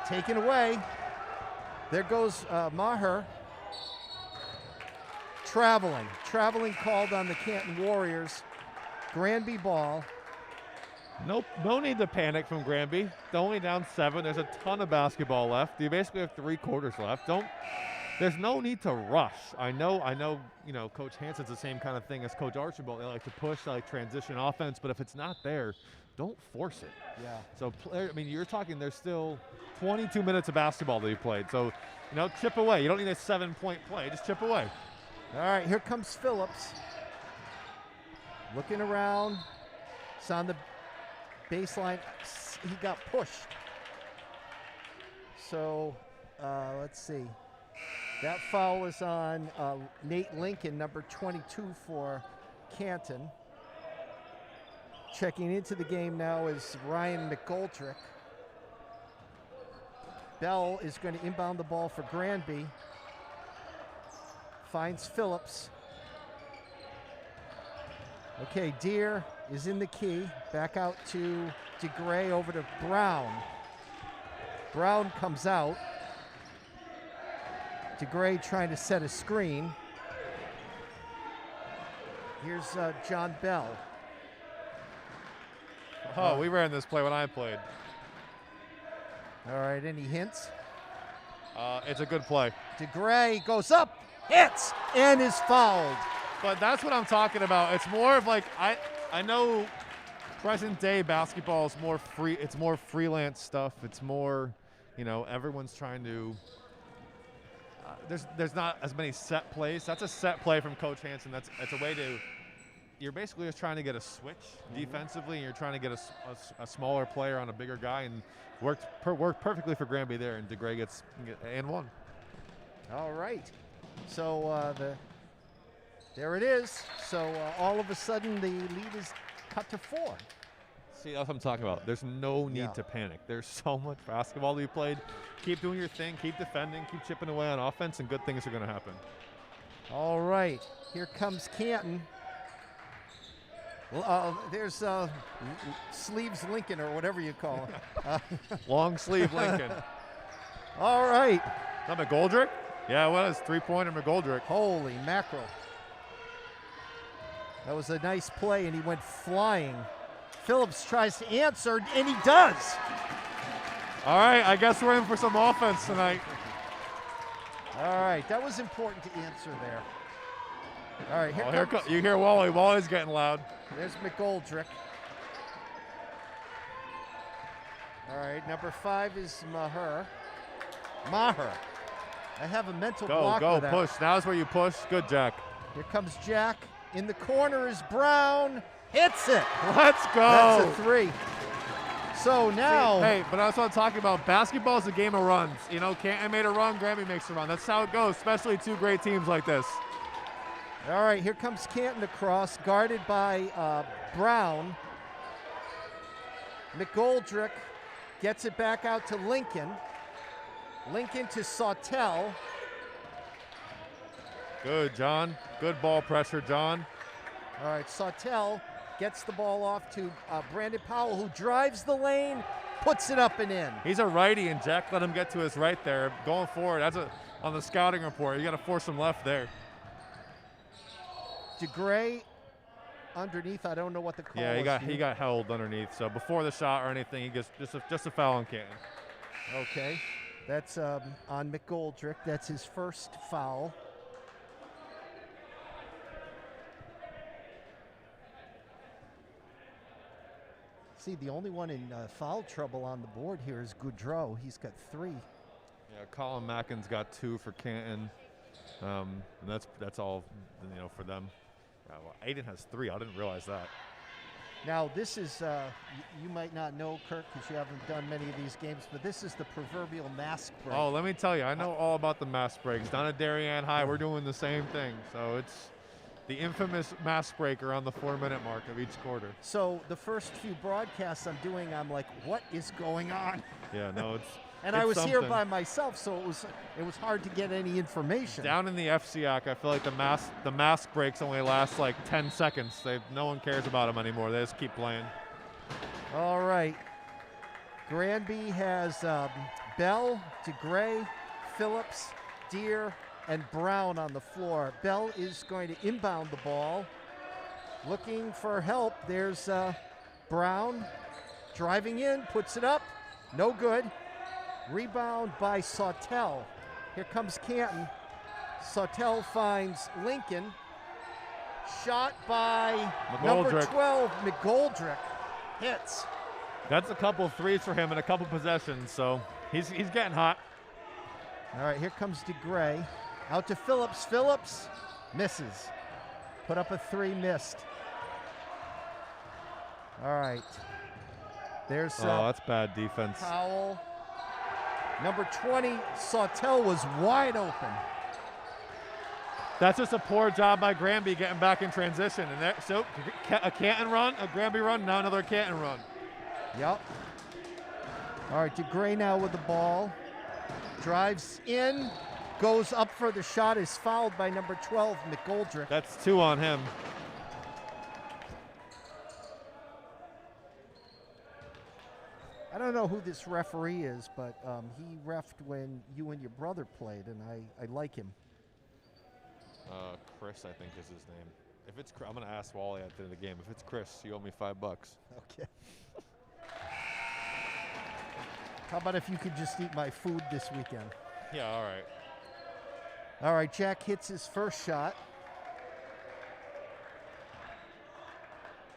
Taken away. There goes Maher. Traveling called on the Canton Warriors. Granby ball. Nope, no need to panic from Granby. They're only down 7. There's a ton of basketball left. You basically have 3 quarters left. There's no need to rush. I know, Coach Hansen's the same kind of thing as Coach Archibald. They like to push, they like transition offense, but if it's not there, don't force it. Yeah. So, you're talking there's still 22 minutes of basketball to be played. So, chip away. You don't need a 7-point play. Just chip away. All right, here comes Phillips. Looking around. It's on the baseline. He got pushed. So, let's see. That foul is on Nate Lincoln, number 22 for Canton. Checking into the game now is Ryan McGoldrick. Bell is going to inbound the ball for Granby. Finds Phillips. Okay, Deere is in the key. Back out to DeGray, over to Brown. Brown comes out. DeGray trying to set a screen. Here's John Bell. Oh, we ran this play when I played. All right, any hints? It's a good play. DeGray goes up, hits, and is fouled. But that's what I'm talking about. It's more of like, I know present day basketball is more free. It's more freelance stuff. It's more, everyone's trying to. There's not as many set plays. That's a set play from Coach Hansen. That's a way to. You're basically just trying to get a switch defensively, and you're trying to get a smaller player on a bigger guy, and worked perfectly for Granby there. And DeGray gets and one. All right. So There it is. So all of a sudden the lead is cut to 4. See, that's what I'm talking about. There's no need to panic. There's so much basketball to be played. Keep doing your thing. Keep defending. Keep chipping away on offense, and good things are going to happen. All right. Here comes Canton. There's Sleeves Lincoln, or whatever you call him. Long sleeve Lincoln. All right. Is that McGoldrick? Yeah, it was. 3-pointer McGoldrick. Holy mackerel. That was a nice play, and he went flying. Phillips tries to answer, and he does. All right, I guess we're in for some offense tonight. All right, that was important to answer there. All right, here comes. You hear Wally. Wally's getting loud. There's McGoldrick. All right, number 5 is Maher. I have a mental block Go, with that. push. Now's where you push. Good, Jack. Here comes Jack. In the corner is Brown. Hits it. Let's go. That's a 3. So now. Hey, but that's what I'm talking about. Basketball is a game of runs. You know, Canton made a run, Granby makes a run. That's how it goes, especially 2 great teams like this. All right, here comes Canton across, guarded by Brown. McGoldrick gets it back out to Lincoln. Lincoln to Sawtell. Good, John. Good ball pressure, John. All right, Sawtell gets the ball off to Brandon Powell, who drives the lane, puts it up and in. He's a righty, and Jack let him get to his right there. Going forward, on the scouting report, you got to force him left there. DeGray underneath. I don't know what the call Yeah, was. he got held underneath. So before the shot or anything, he gets just a foul on Canton. Okay, that's on McGoldrick. That's his first foul. See, the only one in foul trouble on the board here is Goudreau. He's got 3. Yeah, Colin Mackin's got 2 for Canton, and that's all for them. Well, Aiden has 3. I didn't realize that. Now this is you might not know, Kirk, because you haven't done many of these games, but this is the proverbial mask break. Oh, let me tell you, I know all about the mask breaks. Down at Darien High, we're doing the same thing. So it's the infamous mask breaker on the 4-minute mark of each quarter. So the first few broadcasts I'm doing, I'm like, what is going on? Yeah, no, it's and it's I was something. here by myself, so it was hard to get any information. Down in the FCIAC, I feel like the mask breaks only last like 10 seconds. No one cares about them anymore. They just keep playing. All right. Granby has Bell, DeGray, Phillips, Deere, and Brown on the floor. Bell is going to inbound the ball. Looking for help. There's Brown driving in, puts it up. No good. Rebound by Sawtell. Here comes Canton. Sawtell finds Lincoln. Shot by number 12, McGoldrick. Hits. That's a couple of threes for him in a couple possessions, so he's getting hot. All right, here comes DeGray. Out to Phillips. Phillips misses. Put up a 3, missed. All right. There's that's bad defense. Powell. Number 20, Sawtell was wide open. That's just a poor job by Granby getting back in transition. And so a Canton run, a Granby run, now another Canton run. Yep. All right, DeGray now with the ball. Drives in, goes up for the shot, is fouled by number 12, McGoldrick. That's 2 on him. I don't know who this referee is, but he reffed when you and your brother played, and I like him. Chris, I think, is his name. If it's, I'm going to ask Wally at the end of the game. If it's Chris, you owe me $5. Okay. How about if you could just eat my food this weekend? Yeah, all right. All right, Jack hits his first shot.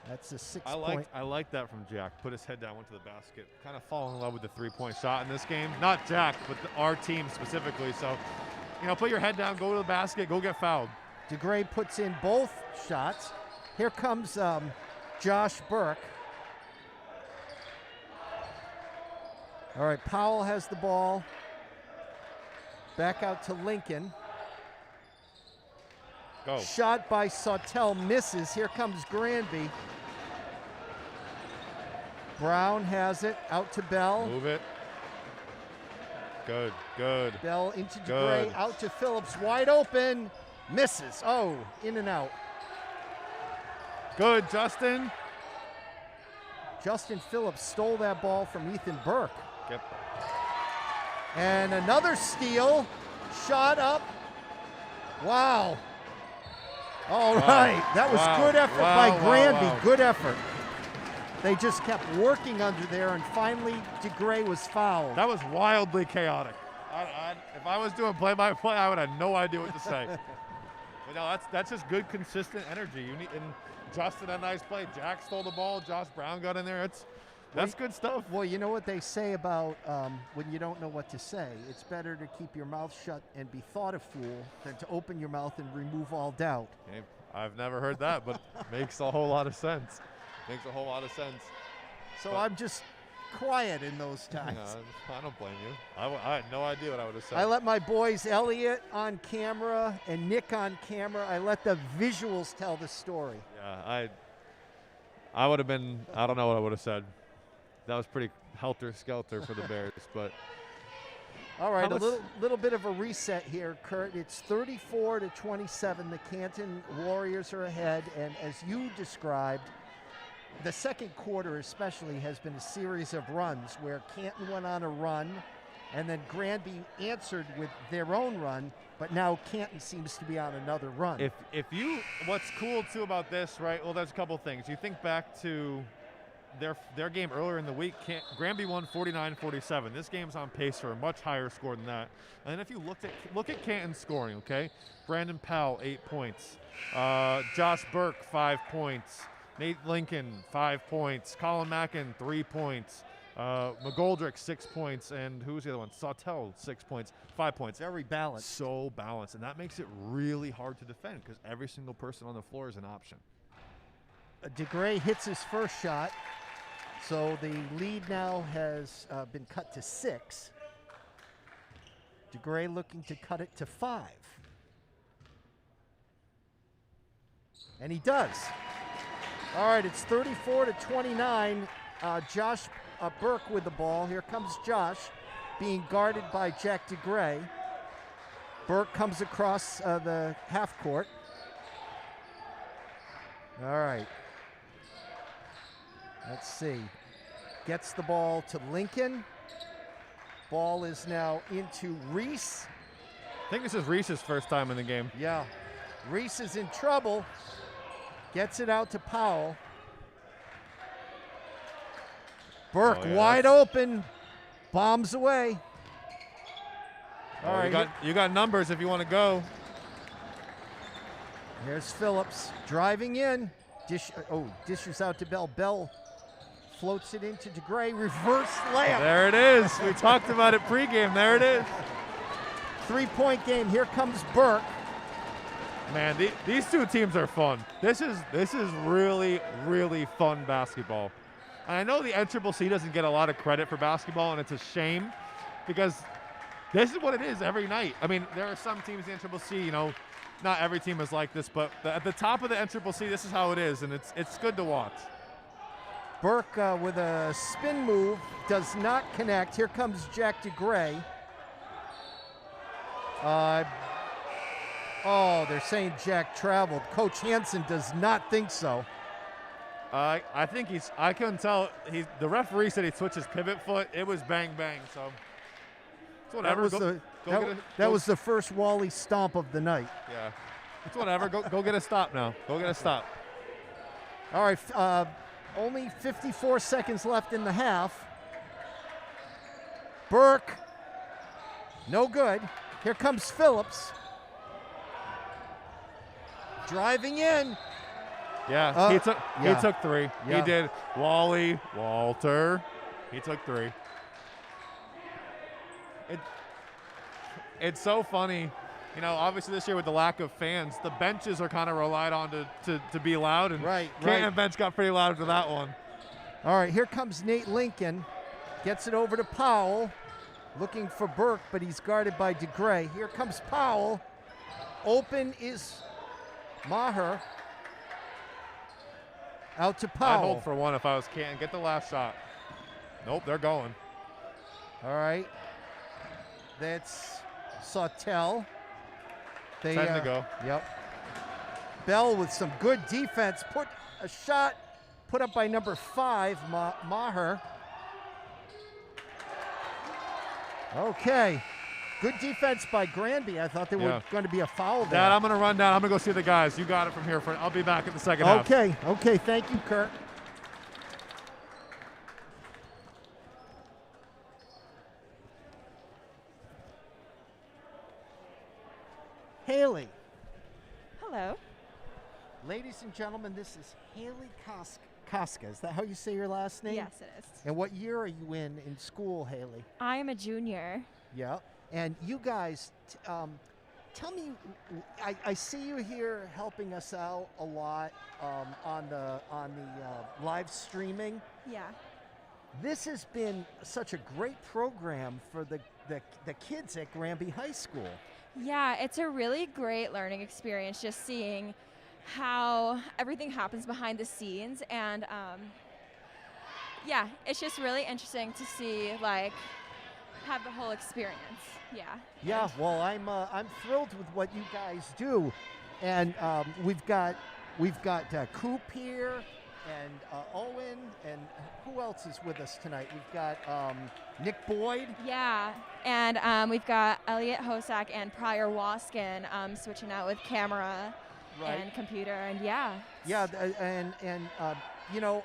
That's a 6-point. I like that from Jack. Put his head down, went to the basket. Kind of fall in love with the 3-point shot in this game. Not Jack, but our team specifically. So, put your head down, go to the basket, go get fouled. DeGray puts in both shots. Here comes Josh Burke. All right, Powell has the ball. Back out to Lincoln. Go. Shot by Sawtell misses. Here comes Granby. Brown has it, out to Bell. Move it. Good, good. Bell into DeGray, Good. out to Phillips, wide open. Misses. Oh, in and out. Good, Justin. Justin Phillips stole that ball from Ethan Burke. Yep. And another steal. Shot up. Wow. All right. That was good effort by Granby. Good effort. They just kept working under there, and finally DeGray was fouled. That was wildly chaotic. If I was doing play-by-play, I would have no idea what to say. But no, that's just good, consistent energy. You need, and Justin had a nice play. Jack stole the ball. Josh Brown got in there. That's good stuff. Well, you know what they say about when you don't know what to say. It's better to keep your mouth shut and be thought a fool than to open your mouth and remove all doubt. Okay, I've never heard that, but makes a whole lot of sense. Makes a whole lot of sense. So I'm just quiet in those times. No, I don't blame you. I had no idea what I would have said. I let my boys Elliot on camera and Nick on camera. I let the visuals tell the story. Yeah, I would have been, I don't know what I would have said. That was pretty helter-skelter for the Bears, but. All right, a little bit of a reset here, Kurt. It's 34-27. The Canton Warriors are ahead, and as you described, the second quarter especially has been a series of runs where Canton went on a run, and then Granby answered with their own run, but now Canton seems to be on another run. What's cool too about this, right? Well, there's a couple things. You think back to their game earlier in the week, Granby won 49-47. This game's on pace for a much higher score than that. And if you look at Canton's scoring, okay? Brandon Powell, 8 points. Josh Burke, 5 points. Nate Lincoln, 5 points. Colin Mackin, 3 points. McGoldrick, 6 points. And who's the other one? Sawtell, 6 points, 5 points. Very balanced. So balanced. And that makes it really hard to defend because every single person on the floor is an option. DeGray hits his first shot. So the lead now has been cut to 6. DeGray looking to cut it to 5. And he does. All right, it's 34-29. Josh Burke with the ball. Here comes Josh being guarded by Jack DeGray. Burke comes across the half court. All right. Let's see. Gets the ball to Lincoln. Ball is now into Reese. I think this is Reese's first time in the game. Yeah. Reese is in trouble. Gets it out to Powell. Burke wide open. Bombs away. All right. You got numbers if you want to go. Here's Phillips driving in. Dishes out to Bell. Bell floats it into DeGray. Reverse layup. There it is. We talked about it pregame. There it is. 3-point game. Here comes Burke. Man, these two teams are fun. This is really, really fun basketball. And I know the NCCC doesn't get a lot of credit for basketball, and it's a shame because this is what it is every night. I mean, there are some teams in the NCCC, you know, not every team is like this, but at the top of the NCCC, this is how it is, and it's good to watch. Burke with a spin move does not connect. Here comes Jack DeGray. They're saying Jack traveled. Coach Hansen does not think so. I think I couldn't tell. The referee said he switched his pivot foot. It was bang, bang. So it's whatever. That was the first Wally stomp of the night. Yeah. It's whatever. Go get a stop now. Go get a stop. All right. Only 54 seconds left in the half. Burke. No good. Here comes Phillips. Driving in. Yeah, he took 3. Yeah. He did. Walter. He took 3. It's so funny. You know, obviously this year with the lack of fans, the benches are kind of relied on to be loud. And Canton bench got pretty loud for that one. All right, here comes Nate Lincoln. Gets it over to Powell. Looking for Burke, but he's guarded by DeGray. Here comes Powell. Open is Maher. Out to I'd Powell. hold for one if I was Canton. Get the last shot. Nope, they're going. All right. That's Sawtell. 10 to go. Yep. Bell with some good defense. Put a shot put up by number 5, Maher. Okay. Good defense by Granby. I thought there were going to be a foul there. Dad, I'm going to run down. I'm going to go see the guys. You got it from here. I'll be back in the second half. Okay. Thank you, Kurt. Haley. Hello. Ladies and gentlemen, this is Haley Koska. Is that how you say your last name? Yes, it is. And what year are you in school, Haley? I am a junior. Yeah. And you guys, tell me, I see you here helping us out a lot on the live streaming. Yeah. This has been such a great program for the kids at Granby High School. Yeah, it's a really great learning experience just seeing how everything happens behind the scenes, and yeah, it's just really interesting to see, like, have the whole experience. Yeah. Well, I'm thrilled with what you guys do, and we've got Coop here, and Owen, and who else is with us tonight? We've got Nick Boyd. Yeah, and we've got Elliot Hosak and Pryor Waskin switching out with camera and computer, and and you know,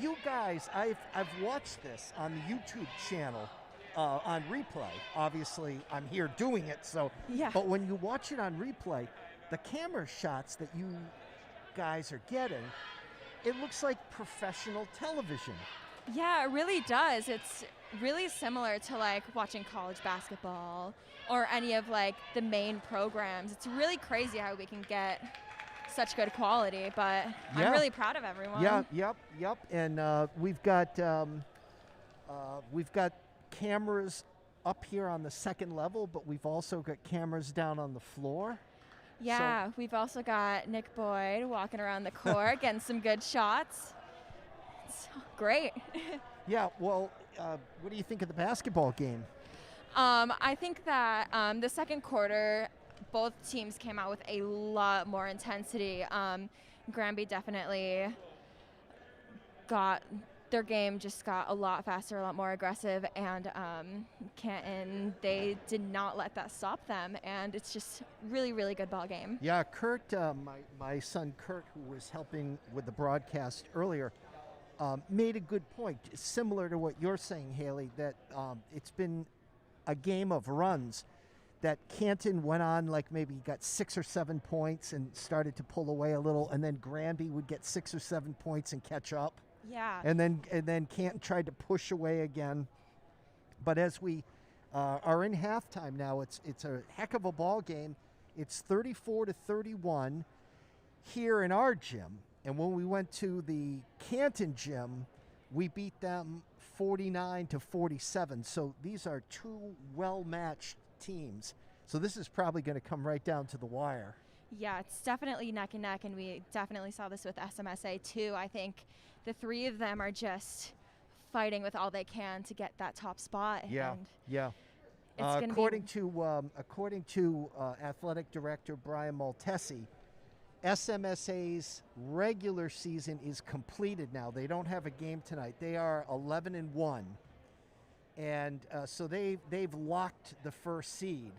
you guys, I've watched this on the YouTube channel on replay. Obviously, I'm here doing it, so yeah. But when you watch it on replay, the camera shots that you guys are getting, it looks like professional television. Yeah, it really does. It's really similar to like watching college basketball or any of like the main programs. It's really crazy how we can get such good quality, but I'm really proud of everyone. Yep. And we've got cameras up here on the second level, but we've also got cameras down on the floor. Yeah, we've also got Nick Boyd walking around the court, getting some good shots. It's great. Yeah, well, what do you think of the basketball game? I think that the second quarter, both teams came out with a lot more intensity. Granby definitely got their game just got a lot faster, a lot more aggressive, and Canton, they did not let that stop them, and it's just really, really good ball game. Yeah, Kurt, my son Kurt, who was helping with the broadcast earlier, made a good point, similar to what you're saying, Haley, that it's been a game of runs, that Canton went on like maybe got 6 or 7 points and started to pull away a little, and then Granby would get 6 or 7 points and catch up. Yeah. And then Canton tried to push away again. But as we are in halftime now, it's a heck of a ball game. It's 34-31 here in our gym. And when we went to the Canton gym, we beat them 49-47. So these are two well-matched teams. So this is probably going to come right down to the wire. Yeah, it's definitely neck and neck, and we definitely saw this with SMSA too. I think the three of them are just fighting with all they can to get that top spot. Yeah. It's according to athletic director Brian Maltesi, SMSA's regular season is completed now. They don't have a game tonight. They are 11-1, and so they've locked the first seed.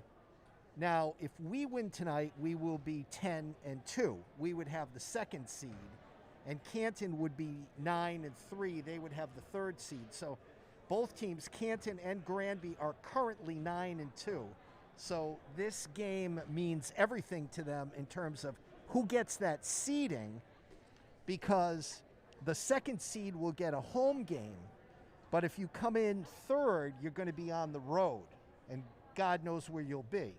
Now, if we win tonight, we will be 10-2. We would have the second seed, and Canton would be 9-3. They would have the third seed. So both teams, Canton and Granby, are currently 9-2. So this game means everything to them in terms of who gets that seeding, because the second seed will get a home game. But if you come in third, you're going to be on the road, and God knows where you'll be.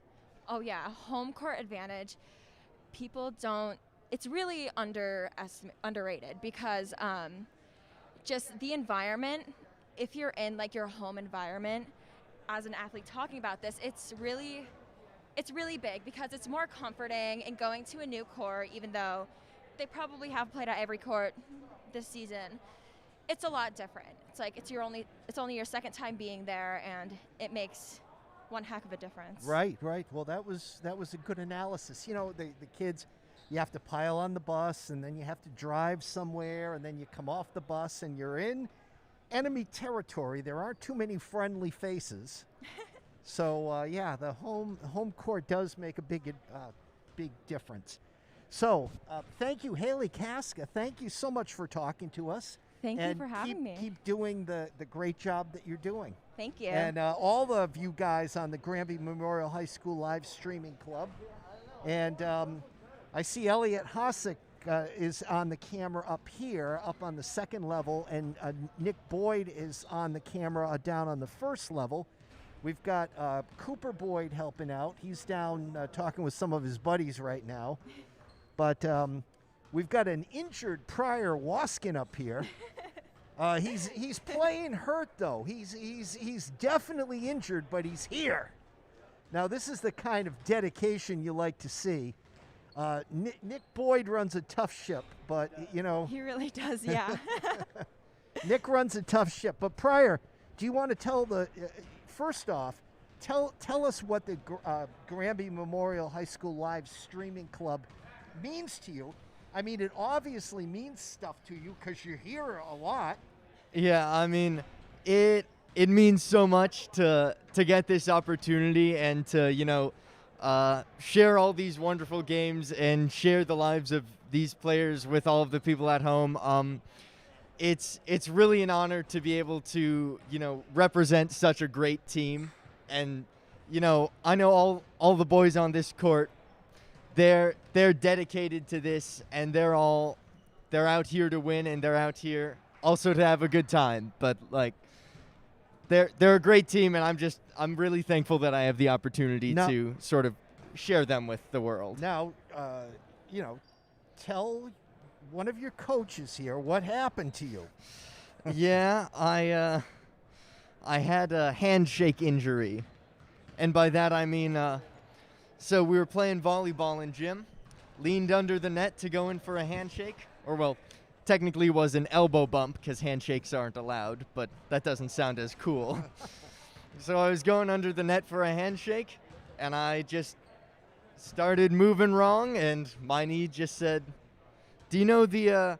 Oh yeah, home court advantage. People don't. It's really underrated because just the environment. If you're in like your home environment, as an athlete talking about this, it's really it's really big because it's more comforting and going to a new court, even though they probably have played at every court this season. It's a lot different. It's like it's only your second time being there, and it makes one heck of a difference. Right. Well, that was a good analysis. You know, the kids, you have to pile on the bus, and then you have to drive somewhere, and then you come off the bus, and you're in enemy territory. There aren't too many friendly faces. So yeah, the home court does make a big difference. So thank you, Haley Kaska. Thank you so much for talking to us. Thank you for having me. Keep doing the great job that you're doing. Thank you. And all of you guys on the Granby Memorial High School Live Streaming Club. And I see Elliot Hosick is on the camera up here, up on the second level, and Nick Boyd is on the camera down on the first level. We've got Cooper Boyd helping out. He's down talking with some of his buddies right now. But we've got an injured Pryor Waskin up here. He's playing hurt though. He's definitely injured, but he's here. Now this is the kind of dedication you like to see. Nick Boyd runs a tough ship, but you know He really does, yeah. Nick runs a tough ship. But Pryor, do you want to tell first off, tell us what the Granby Memorial High School Live Streaming Club means to you? I mean, it obviously means stuff to you because you're here a lot. Yeah, I mean, it means so much to get this opportunity and to share all these wonderful games and share the lives of these players with all of the people at home. It's really an honor to be able to represent such a great team, and I know all the boys on this court. They're dedicated to this, and they're out here to win, and they're out here also to have a good time. But like, they're a great team, and I'm really thankful that I have the opportunity to sort of share them with the world. Now, tell one of your coaches here what happened to you. Yeah, I had a handshake injury, and by that I mean. So we were playing volleyball in gym, leaned under the net to go in for a handshake, or well, technically was an elbow bump because handshakes aren't allowed, but that doesn't sound as cool. So I was going under the net for a handshake, and I just started moving wrong, and my knee just said, "Do you know the?"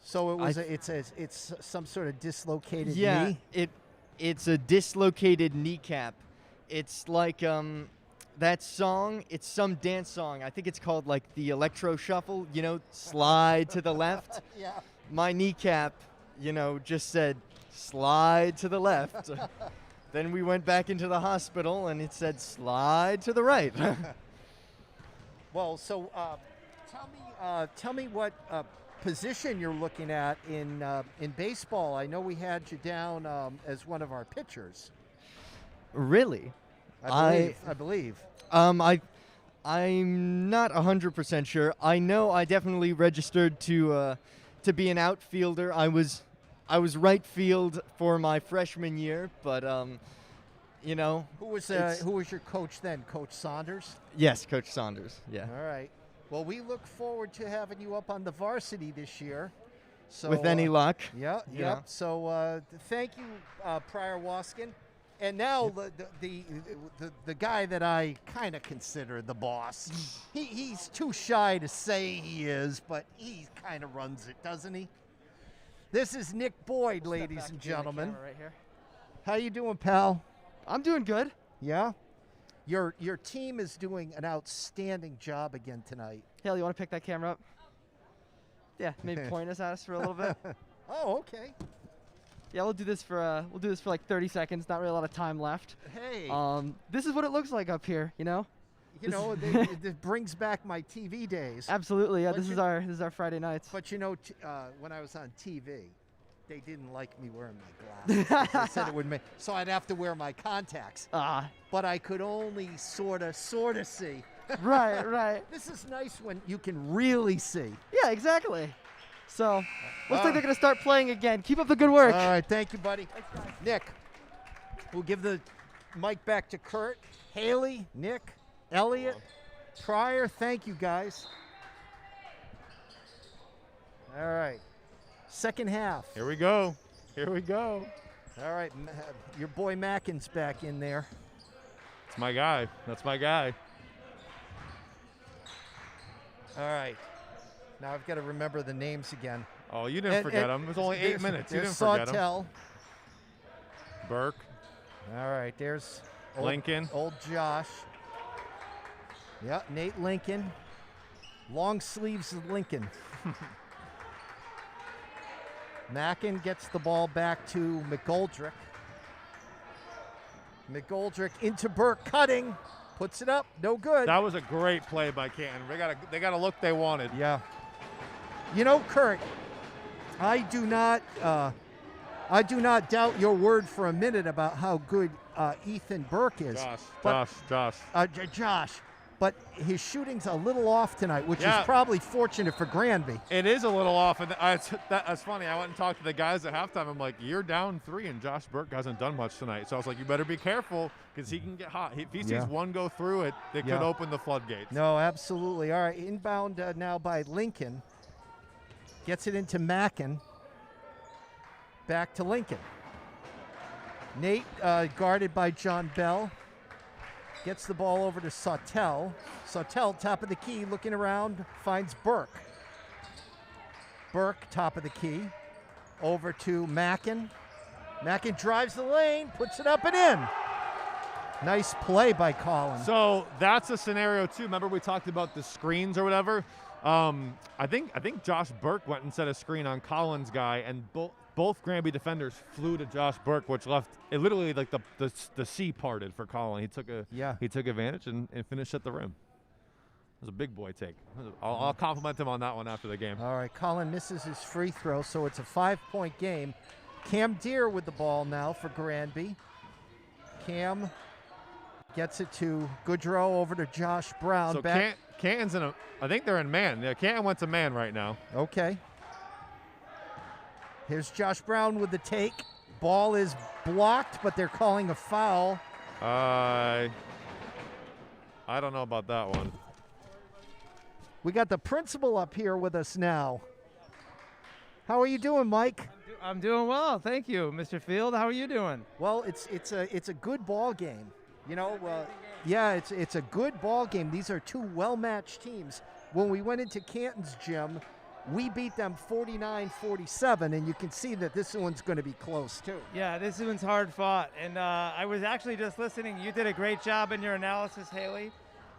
So it was it's some sort of dislocated knee. Yeah, it's a dislocated kneecap. It's like that song, it's some dance song. I think it's called like the electro shuffle, slide to the left. Yeah. My kneecap, just said slide to the left. Then we went back into the hospital and it said slide to the right. Well, so tell me what position you're looking at in baseball. I know we had you down as one of our pitchers. Really? I believe. I'm not 100% sure. I know I definitely registered to be an outfielder. I was right field for my freshman year, but Who was your coach then? Coach Saunders? Yes, Coach Saunders. Yeah. All right. Well, we look forward to having you up on the varsity this year. So with any luck. Yeah. Yep. So thank you, Pryor Waskin. And now the guy that I kind of consider the boss, he's too shy to say he is, but he kind of runs it, doesn't he? This is Nick Boyd, ladies and gentlemen. Right here. How you doing, pal? I'm doing good. Yeah? Your team is doing an outstanding job again tonight. Haley, you want to pick that camera up? Yeah, maybe point us at us for a little bit. Oh, okay. Yeah, we'll do this for like 30 seconds. Not really a lot of time left. Hey. This is what it looks like up here. It brings back my TV days. Absolutely. Yeah. But This is our Friday nights. But when I was on TV, they didn't like me wearing my glasses. They said it would make so I'd have to wear my contacts. But I could only sort of see. Right. This is nice when you can really see. Yeah, exactly. So, looks like they're going to start playing again. Keep up the good work. All right, thank you, buddy. Thanks, guys. Nick, we'll give the mic back to Kurt. Haley, Nick, Elliott, Pryor, thank you guys. All right. Second half. Here we go. Here we go. All right, your boy Mackin's back in there. That's my guy. That's my guy. All right. Now I've got to remember the names again. Oh, you didn't forget him. It was only 8 minutes. You didn't forget him. Sawtell. Burke. All right, there's Lincoln. Old Josh. Yeah, Nate Lincoln. Long sleeves of Lincoln. Mackin gets the ball back to McGoldrick. McGoldrick into Burke, cutting, puts it up, no good. That was a great play by Canton. They got a look they wanted. Yeah. You know, Kurt, I do not doubt your word for a minute about how good Ethan Burke is. Josh. But his shooting's a little off tonight, which is probably fortunate for Granby. It is a little off, and that's funny. I went and talked to the guys at halftime. I'm like, you're down 3, and Josh Burke hasn't done much tonight. So I was like, you better be careful because he can get hot. If he sees one go through it, could open the floodgates. No, absolutely. All right, inbound now by Lincoln. Gets it into Mackin. Back to Lincoln. Nate guarded by John Bell. Gets the ball over to Sawtell. Sawtell, top of the key, looking around, finds Burke. Burke, top of the key. Over to Mackin. Mackin drives the lane, puts it up and in. Nice play by Collins. So that's a scenario too. Remember we talked about the screens or whatever? I think Josh Burke went and set a screen on Collins' guy, and both Granby defenders flew to Josh Burke, which left it literally like the sea parted for Collins. He took advantage and finished at the rim. It was a big boy take. I'll compliment him on that one after the game. All right, Collins misses his free throw, so it's a 5-point game. Cam Deere with the ball now for Granby. Cam gets it to Goodrow, over to Josh Brown. So Canton's I think they're in man. Yeah, Canton went to man right now. Okay. Here's Josh Brown with the take. Ball is blocked, but they're calling a foul. I don't know about that one. We got the principal up here with us now. How are you doing, Mike? I'm doing well, thank you, Mr. Field. How are you doing? Well, it's a good ball game. You know, yeah, it's a good ball game. These are two well-matched teams. When we went into Canton's gym, we beat them 49-47, and you can see that this one's going to be close too. Yeah, this one's hard fought, and I was actually just listening. You did a great job in your analysis, Haley.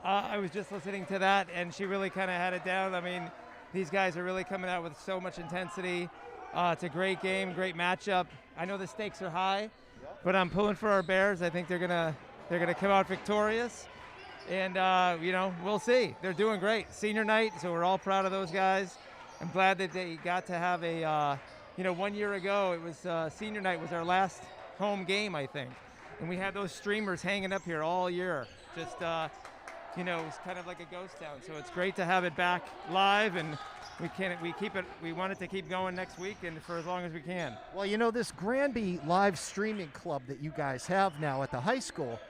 I was just listening to that, and she really kind of had it down. I mean, these guys are really coming out with so much intensity. It's a great game, great matchup. I know the stakes are high, but I'm pulling for our Bears. I think they're gonna come out victorious, and we'll see. They're doing great. Senior night, so we're all proud of those guys. I'm glad that they got to have a 1 year ago, it was senior night was our last home game, I think, and we had those streamers hanging up here all year. Just it was kind of like a ghost town. So it's great to have it back live, and we want it to keep going next week and for as long as we can. Well, this Granby live streaming club that you guys have now at the high school,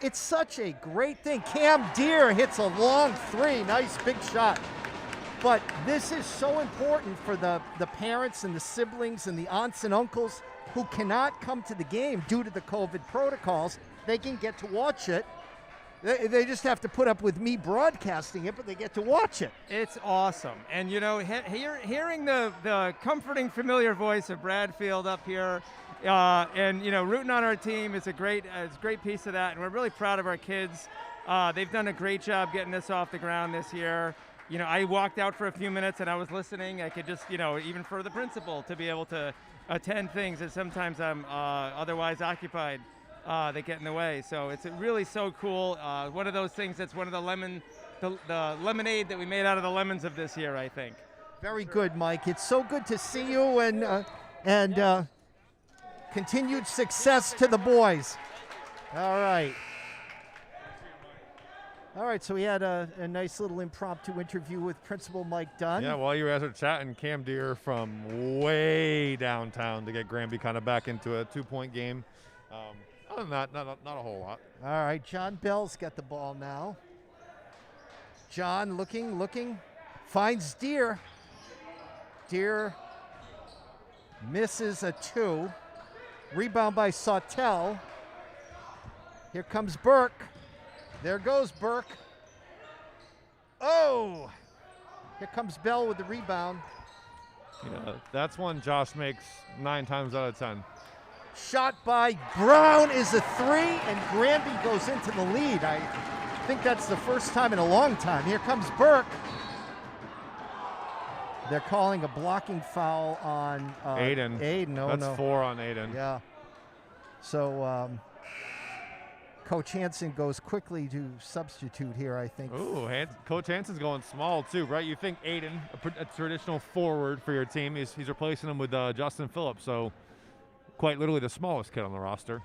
it's such a great thing. Cam Deere hits a long 3, nice big shot. But this is so important for the parents and the siblings and the aunts and uncles who cannot come to the game due to the COVID protocols. They can get to watch it. They just have to put up with me broadcasting it, but they get to watch it. It's awesome. And, hearing the comforting, familiar voice of Bradfield up here and, rooting on our team is a great piece of that. And we're really proud of our kids. They've done a great job getting this off the ground this year. I walked out for a few minutes and I was listening. I could just, even for the principal to be able to attend things that sometimes I'm otherwise occupied. They get in the way. So it's really so cool. One of those things that's one of the lemonade that we made out of the lemons of this year, I think. Very good, Mike. It's so good to see you, and continued success to the boys. All right. All right, so we had a nice little impromptu interview with Principal Mike Dunn. Yeah, while you guys are chatting, Cam Deere from way downtown to get Granby kind of back into a 2-point game. Other than that, not a whole lot. All right, John Bell's got the ball now. John looking, finds Deer. Deer misses a 2. Rebound by Sawtell. Here comes Burke. There goes Burke. Oh! Here comes Bell with the rebound. Yeah, that's one Josh makes 9 times out of 10. Shot by Brown is a 3, and Granby goes into the lead. I think that's the first time in a long time. Here comes Burke. They're calling a blocking foul on Aiden. That's 4 on Aiden. Yeah. So Coach Hansen goes quickly to substitute here, I think. Ooh, Coach Hansen's going small too, right? You think Aiden, a traditional forward for your team, he's replacing him with Justin Phillips, so quite literally the smallest kid on the roster.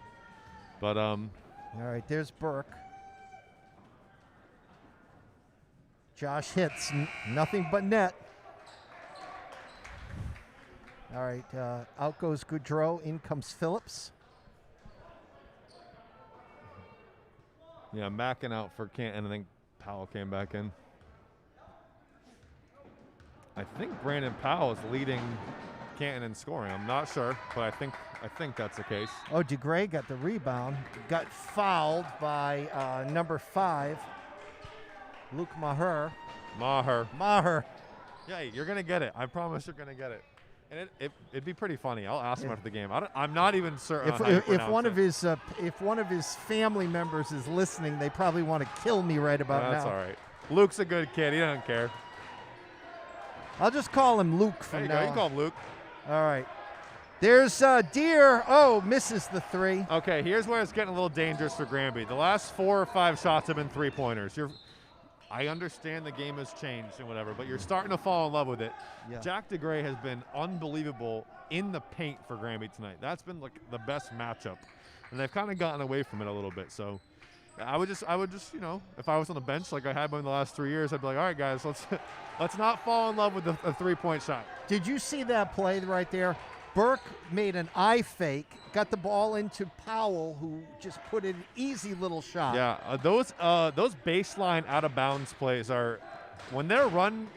But all right, there's Burke. Josh hits, nothing but net. All right, out goes Goudreau, in comes Phillips. Yeah, Mackin out for Canton. I think Powell came back in. I think Brandon Powell is leading Canton in scoring. I'm not sure, but I think that's the case. Oh, DeGray got the rebound. Got fouled by number 5, Luke Maher. Maher. Yeah, you're gonna get it. I promise you're gonna get it. And it'd be pretty funny. I'll ask him after the game. I'm not even certain. If one of his family members is listening, they probably want to kill me right about now. That's all right. Luke's a good kid. He doesn't care. I'll just call him Luke from now on. You can call him Luke. All right. There's Deer. Oh, misses the 3. Okay, here's where it's getting a little dangerous for Granby. The last 4 or 5 shots have been 3-pointers. I understand the game has changed and whatever, but you're starting to fall in love with it. Yeah. Jack DeGray has been unbelievable in the paint for Granby tonight. That's been like the best matchup, and they've kind of gotten away from it a little bit. So I would just, if I was on the bench like I have been in the last 3 years, I'd be like, all right, guys, let's not fall in love with a 3-point shot. Did you see that play right there? Burke made an eye fake, got the ball into Powell, who just put an easy little shot. Yeah, those baseline out of bounds plays are, when they're run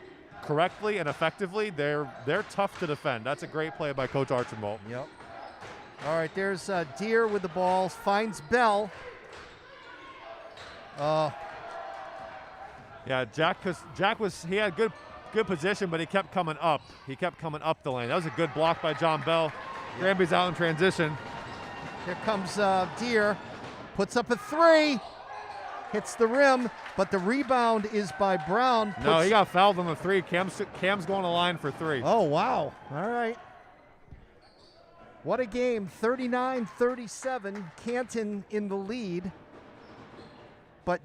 correctly and effectively, they're tough to defend. That's a great play by Coach Archibald. Yep. All right, there's Deer with the ball, finds Bell. Yeah, Jack he had good position, but he kept coming up. He kept coming up the lane. That was a good block by John Bell. Granby's out in transition. Here comes Deer, puts up a 3, hits the rim, but the rebound is by Brown. No, he got fouled on the 3. Cam's going to line for 3. Oh, wow. All right. What a game. 39-37, Canton in the lead. But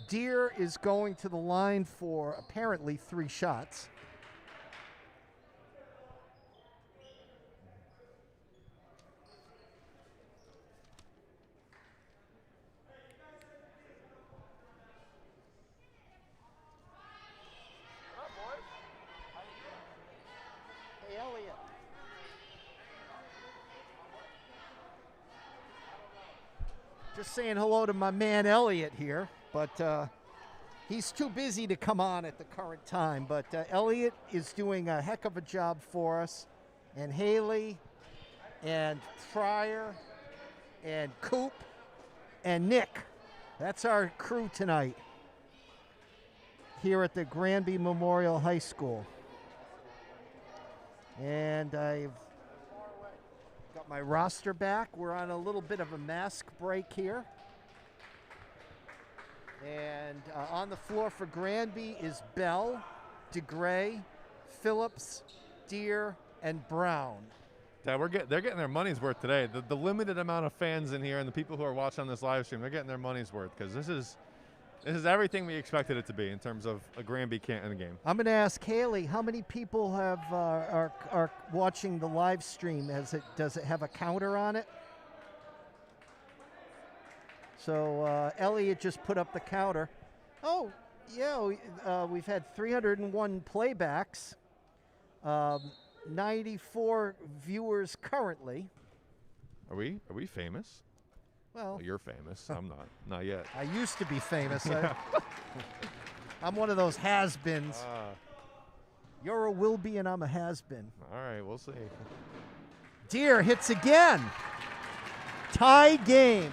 Deer is going to the line for apparently 3 shots. Hey, Elliot. Just saying hello to my man Elliot here, but he's too busy to come on at the current time. But Elliot is doing a heck of a job for us, and Haley, and Fryer, and Coop, and Nick. That's our crew tonight here at the Granby Memorial High School. And I've got my roster back. We're on a little bit of a mask break here. And on the floor for Granby is Bell, DeGray, Phillips, Deer, and Brown. Yeah, they're getting their money's worth today. The limited amount of fans in here and the people who are watching on this live stream, they're getting their money's worth, because this is everything we expected it to be in terms of a Granby Canton game. I'm going to ask Haley, how many people are watching the live stream? Does it have a counter on it? So Elliot just put up the counter. Oh, yeah, we've had 301 playbacks, 94 viewers currently. Are we famous? Well, You're famous. I'm not yet. I used to be famous. I'm one of those has-beens. You're a will-be and I'm a has-been. All right, we'll see. Deer hits again. Tie game.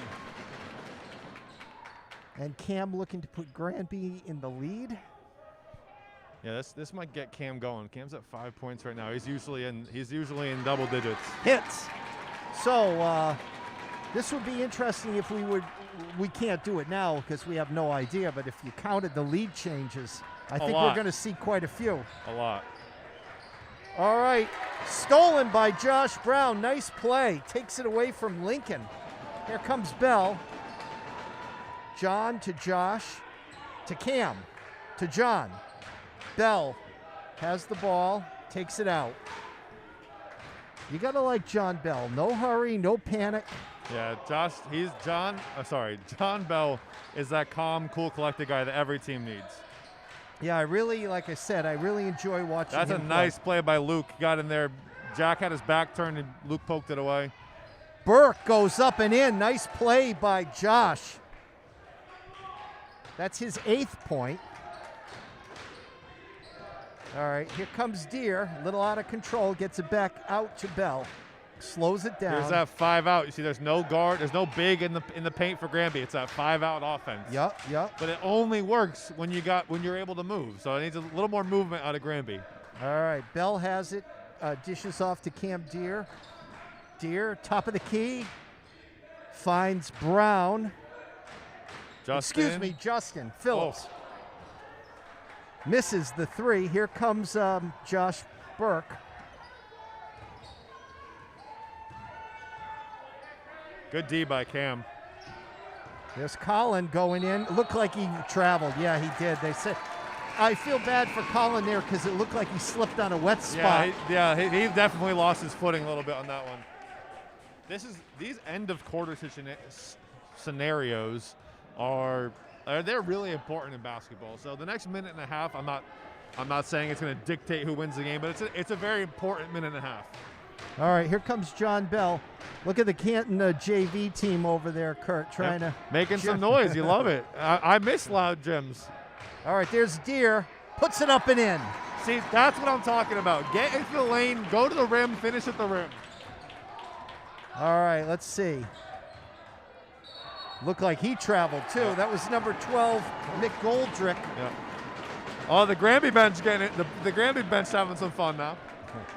And Cam looking to put Granby in the lead. Yeah, this might get Cam going. Cam's at 5 points right now. He's usually in double digits. Hits. So this would be interesting if we can't do it now because we have no idea, but if you counted the lead changes, I think we're going to see quite a few. A lot. All right, stolen by Josh Brown. Nice play. Takes it away from Lincoln. Here comes Bell. John to Josh to Cam to John. Bell has the ball, takes it out. You got to like John Bell. No hurry, no panic. Yeah, John Bell is that calm, cool, collected guy that every team needs. Yeah, I really, like I said, I really enjoy watching him. That's a nice play by Luke. Got in there. Jack had his back turned and Luke poked it away. Burke goes up and in. Nice play by Josh. That's his 8th point. All right, here comes Deer. A little out of control. Gets it back out to Bell. Slows it down. There's that 5 out. You see, there's no guard. There's no big in the paint for Granby. It's that 5 out offense. Yep. But it only works when you're able to move. So it needs a little more movement out of Granby. All right, Bell has it. Dishes off to Cam Deer. Deer, top of the key. Finds Brown. Justin Phillips. Oh. Misses the 3. Here comes Josh Burke. Good D by Cam. There's Colin going in. Looked like he traveled. Yeah, he did. They said, I feel bad for Colin there because it looked like he slipped on a wet spot. He definitely lost his footing a little bit on that one. These end of quarter scenarios they're really important in basketball. So the next minute and a half, I'm not saying it's going to dictate who wins the game, but it's a very important minute and a half. All right, here comes John Bell. Look at the Canton JV team over there, Kurt, trying to making some noise. You love it. I miss loud gyms. All right, there's Deer. Puts it up and in. See, that's what I'm talking about. Get into the lane, go to the rim, finish at the rim. All right, let's see. Looked like he traveled too. That was number 12, Mick Goldrick. Yeah. Oh, the Granby bench getting it. The Granby bench having some fun now.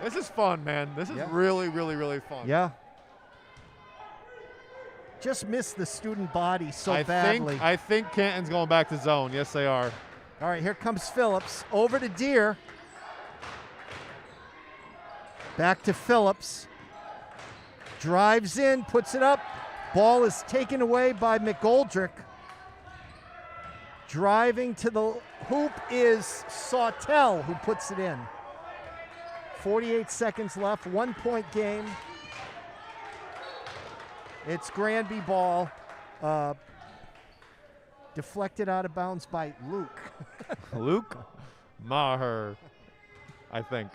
This is fun, man. This is really, really, really fun. Yeah. Just missed the student body so badly. I think Canton's going back to zone. Yes, they are. All right, here comes Phillips. Over to Deer. Back to Phillips. Drives in, puts it up. Ball is taken away by McGoldrick. Driving to the hoop is Sawtell, who puts it in. 48 seconds left, 1 point game. It's Granby ball. Deflected out of bounds by Luke. Luke Maher, I think.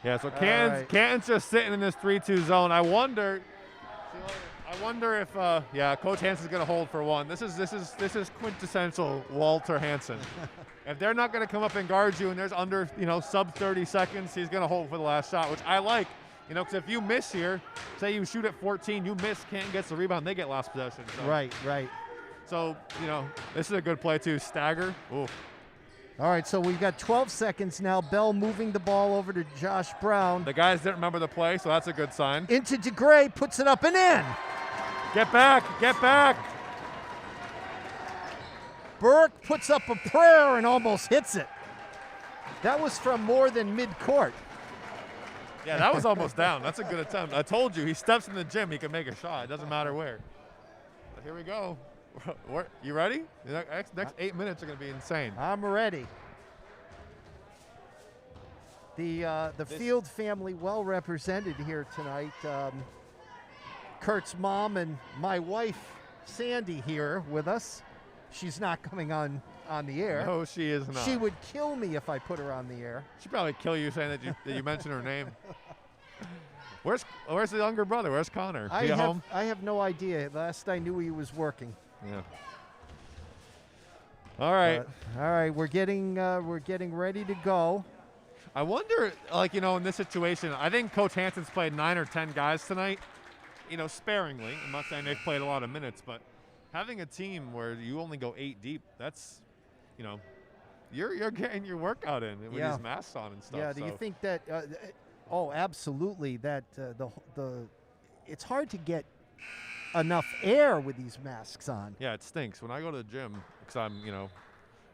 Yeah, so Canton's just sitting in this 3-2 zone. I wonder if Coach Hanson's gonna hold for one. This is quintessential Walter Hanson. If they're not gonna come up and guard you and there's under sub 30 seconds, he's gonna hold for the last shot, which I like. Because if you miss here, say you shoot at 14, you miss, Canton gets the rebound, they get last possession. So. Right. So this is a good play too. Stagger. Ooh. All right, so we've got 12 seconds now. Bell moving the ball over to Josh Brown. The guys didn't remember the play, so that's a good sign. Into DeGray, puts it up and in. Get back. Burke puts up a prayer and almost hits it. That was from more than mid-court. Yeah, that was almost down. That's a good attempt. I told you, he steps in the gym, he can make a shot. It doesn't matter where. But here we go. You ready? The next 8 minutes are going to be insane. I'm ready. The Field family well represented here tonight. Kurt's mom and my wife, Sandy, here with us. She's not coming on the air. No, she is not. She would kill me if I put her on the air. She'd probably kill you saying that you mentioned her name. Where's the younger brother? Where's Connor? Is he at home? I have no idea. Last I knew he was working. Yeah. All right. All right, we're getting ready to go. I wonder, like, in this situation, I think Coach Hanson's played 9 or 10 guys tonight, sparingly. I'm not saying they've played a lot of minutes, but having a team where you only go 8 deep, that's, you're getting your workout in with these masks on and stuff. Yeah, do you think that, absolutely, that it's hard to get enough air with these masks on. Yeah, it stinks. When I go to the gym, because I'm,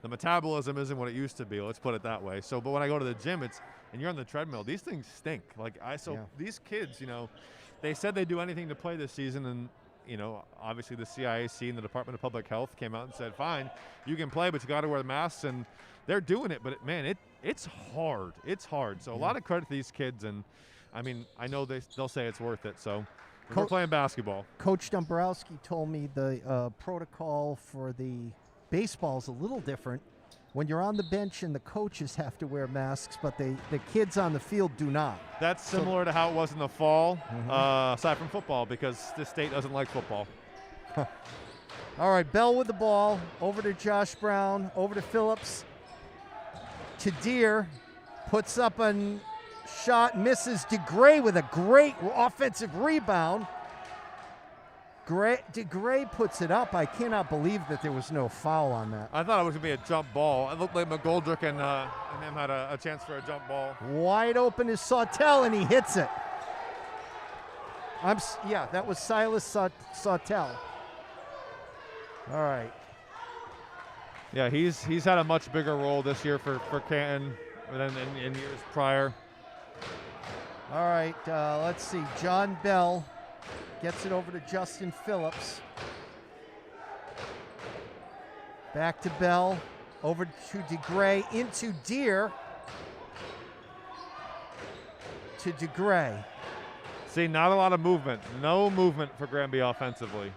the metabolism isn't what it used to be. Let's put it that way. So, but when I go to the gym, and you're on the treadmill, these things stink. These kids, they said they'd do anything to play this season, and obviously the CIAC and the Department of Public Health came out and said, fine, you can play, but you got to wear the masks, and they're doing it. But it's hard. It's hard. So a lot of credit to these kids, and I know they'll say it's worth it. So we're playing basketball. Coach Dombrowski told me the protocol for the baseball is a little different. When you're on the bench and the coaches have to wear masks, but the kids on the field do not. That's similar to how it was in the fall, aside from football, because this state doesn't like football. All right, Bell with the ball. Over to Josh Brown. Over to Phillips. To Deere. Puts up a shot. Misses. DeGray with a great offensive rebound. DeGray puts it up. I cannot believe that there was no foul on that. I thought it was going to be a jump ball. It looked like McGoldrick and him had a chance for a jump ball. Wide open is Sawtell, and he hits it. That was Silas Sawtell. All right. Yeah, he's had a much bigger role this year for Canton than in years prior. All right, let's see. John Bell gets it over to Justin Phillips. Back to Bell. Over to DeGray. Into Deere. To DeGray. See, not a lot of movement. No movement for Granby offensively.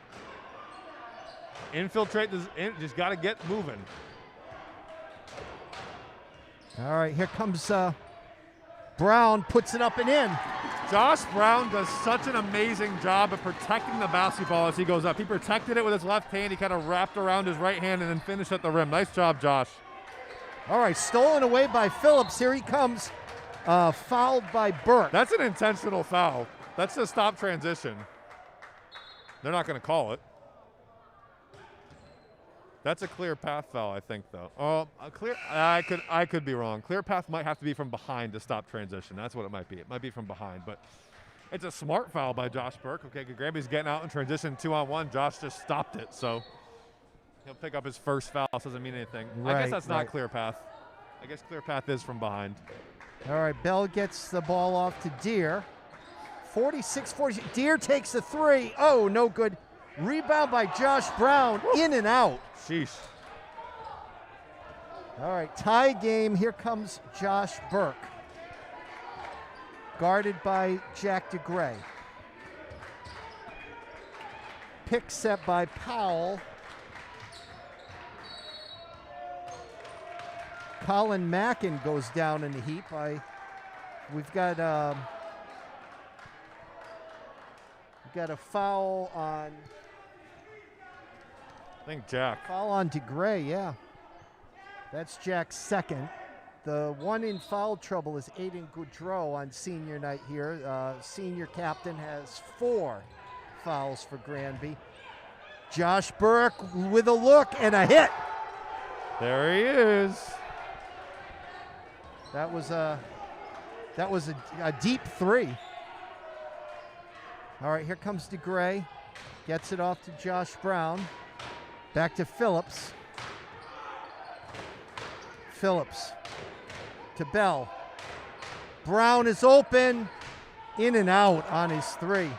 Infiltrate, just got to get moving. All right, here comes Brown, puts it up and in. Josh Brown does such an amazing job of protecting the basketball as he goes up. He protected it with his left hand. He kind of wrapped around his right hand and then finished at the rim. Nice job, Josh. All right, stolen away by Phillips. Here he comes, fouled by Burke. That's an intentional foul. That's a stop transition. They're not going to call it. That's a clear path foul, I think, though. I could be wrong. Clear path might have to be from behind to stop transition. That's what it might be. It might be from behind, but it's a smart foul by Josh Burke. Okay, Granby's getting out in transition 2-on-1. Josh just stopped it, so he'll pick up his first foul. Doesn't mean anything. Right, I guess that's not clear path. I guess clear path is from behind. All right, Bell gets the ball off to Deere. 46-46. Deere takes the three. Oh, no good. Rebound by Josh Brown. In and out. Sheesh. All right, tie game. Here comes Josh Burke. Guarded by Jack DeGray. Pick set by Powell. Colin Mackin goes down in the heap. We've got a foul on. I think Jack. Foul on DeGray, yeah. That's Jack's second. The one in foul trouble is Aiden Goudreau on senior night here. Senior captain has 4 fouls for Granby. Josh Burke with a look and a hit. There he is. That was a deep 3. All right, here comes DeGray. Gets it off to Josh Brown. Back to Phillips. Phillips to Bell. Brown is open. In and out on his 3. Here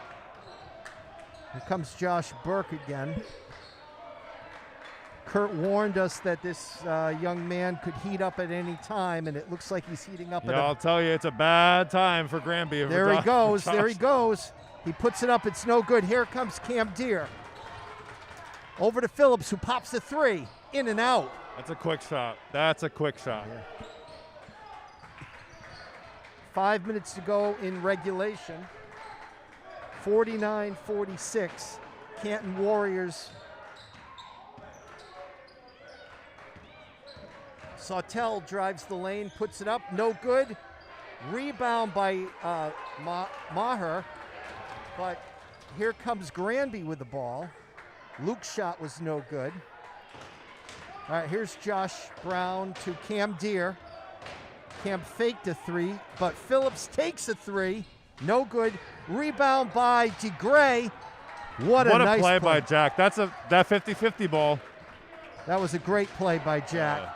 comes Josh Burke again. Kurt warned us that this young man could heat up at any time, and it looks like he's heating up. I'll tell you, it's a bad time for Granby. There he goes. There he goes. He puts it up. It's no good. Here comes Cam Deere. Over to Phillips, who pops the 3. In and out. That's a quick shot. That's a quick shot. Yeah. 5 minutes to go in regulation. 49-46. Canton Warriors Sawtell drives the lane, puts it up, no good. Rebound by Maher, but here comes Granby with the ball. Luke's shot was no good. All right, here's Josh Brown to Cam Deere. Cam faked a three, but Phillips takes a three. No good. Rebound by DeGray. What a nice play by Jack. That 50-50 ball. That was a great play by Jack. Yeah.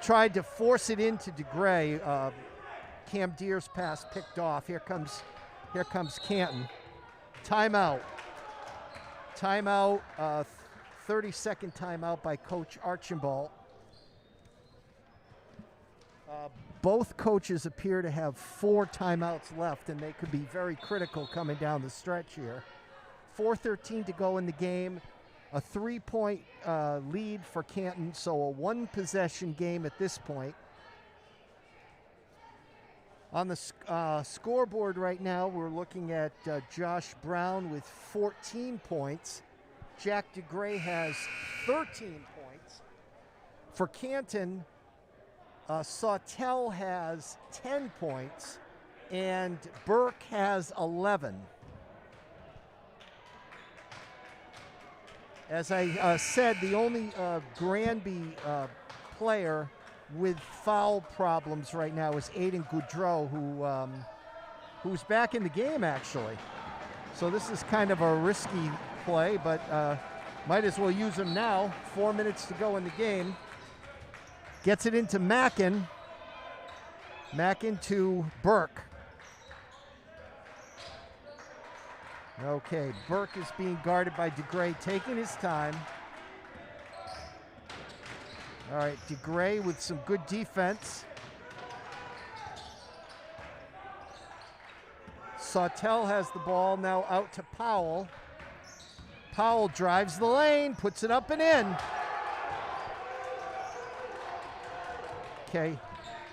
Tried to force it into DeGray. Cam Deere's pass picked off. Here comes Canton. Timeout. 30-second timeout by Coach Archambault. Both coaches appear to have 4 timeouts left, and they could be very critical coming down the stretch here. 4:13 to go in the game. A 3-point lead for Canton, so a 1-possession game at this point. On the scoreboard right now, we're looking at Josh Brown with 14 points. Jack DeGray has 13 points. For Canton, Sawtell has 10 points, and Burke has 11. As I said, the only Granby player with foul problems right now is Aiden Goudreau, who's back in the game, actually. So this is kind of a risky play, but might as well use him now. 4 minutes to go in the game. Gets it into Mackin. Mackin to Burke. Okay, Burke is being guarded by DeGray, taking his time. All right, DeGray with some good defense. Sawtell has the ball, now out to Powell. Powell drives the lane, puts it up and in. Okay,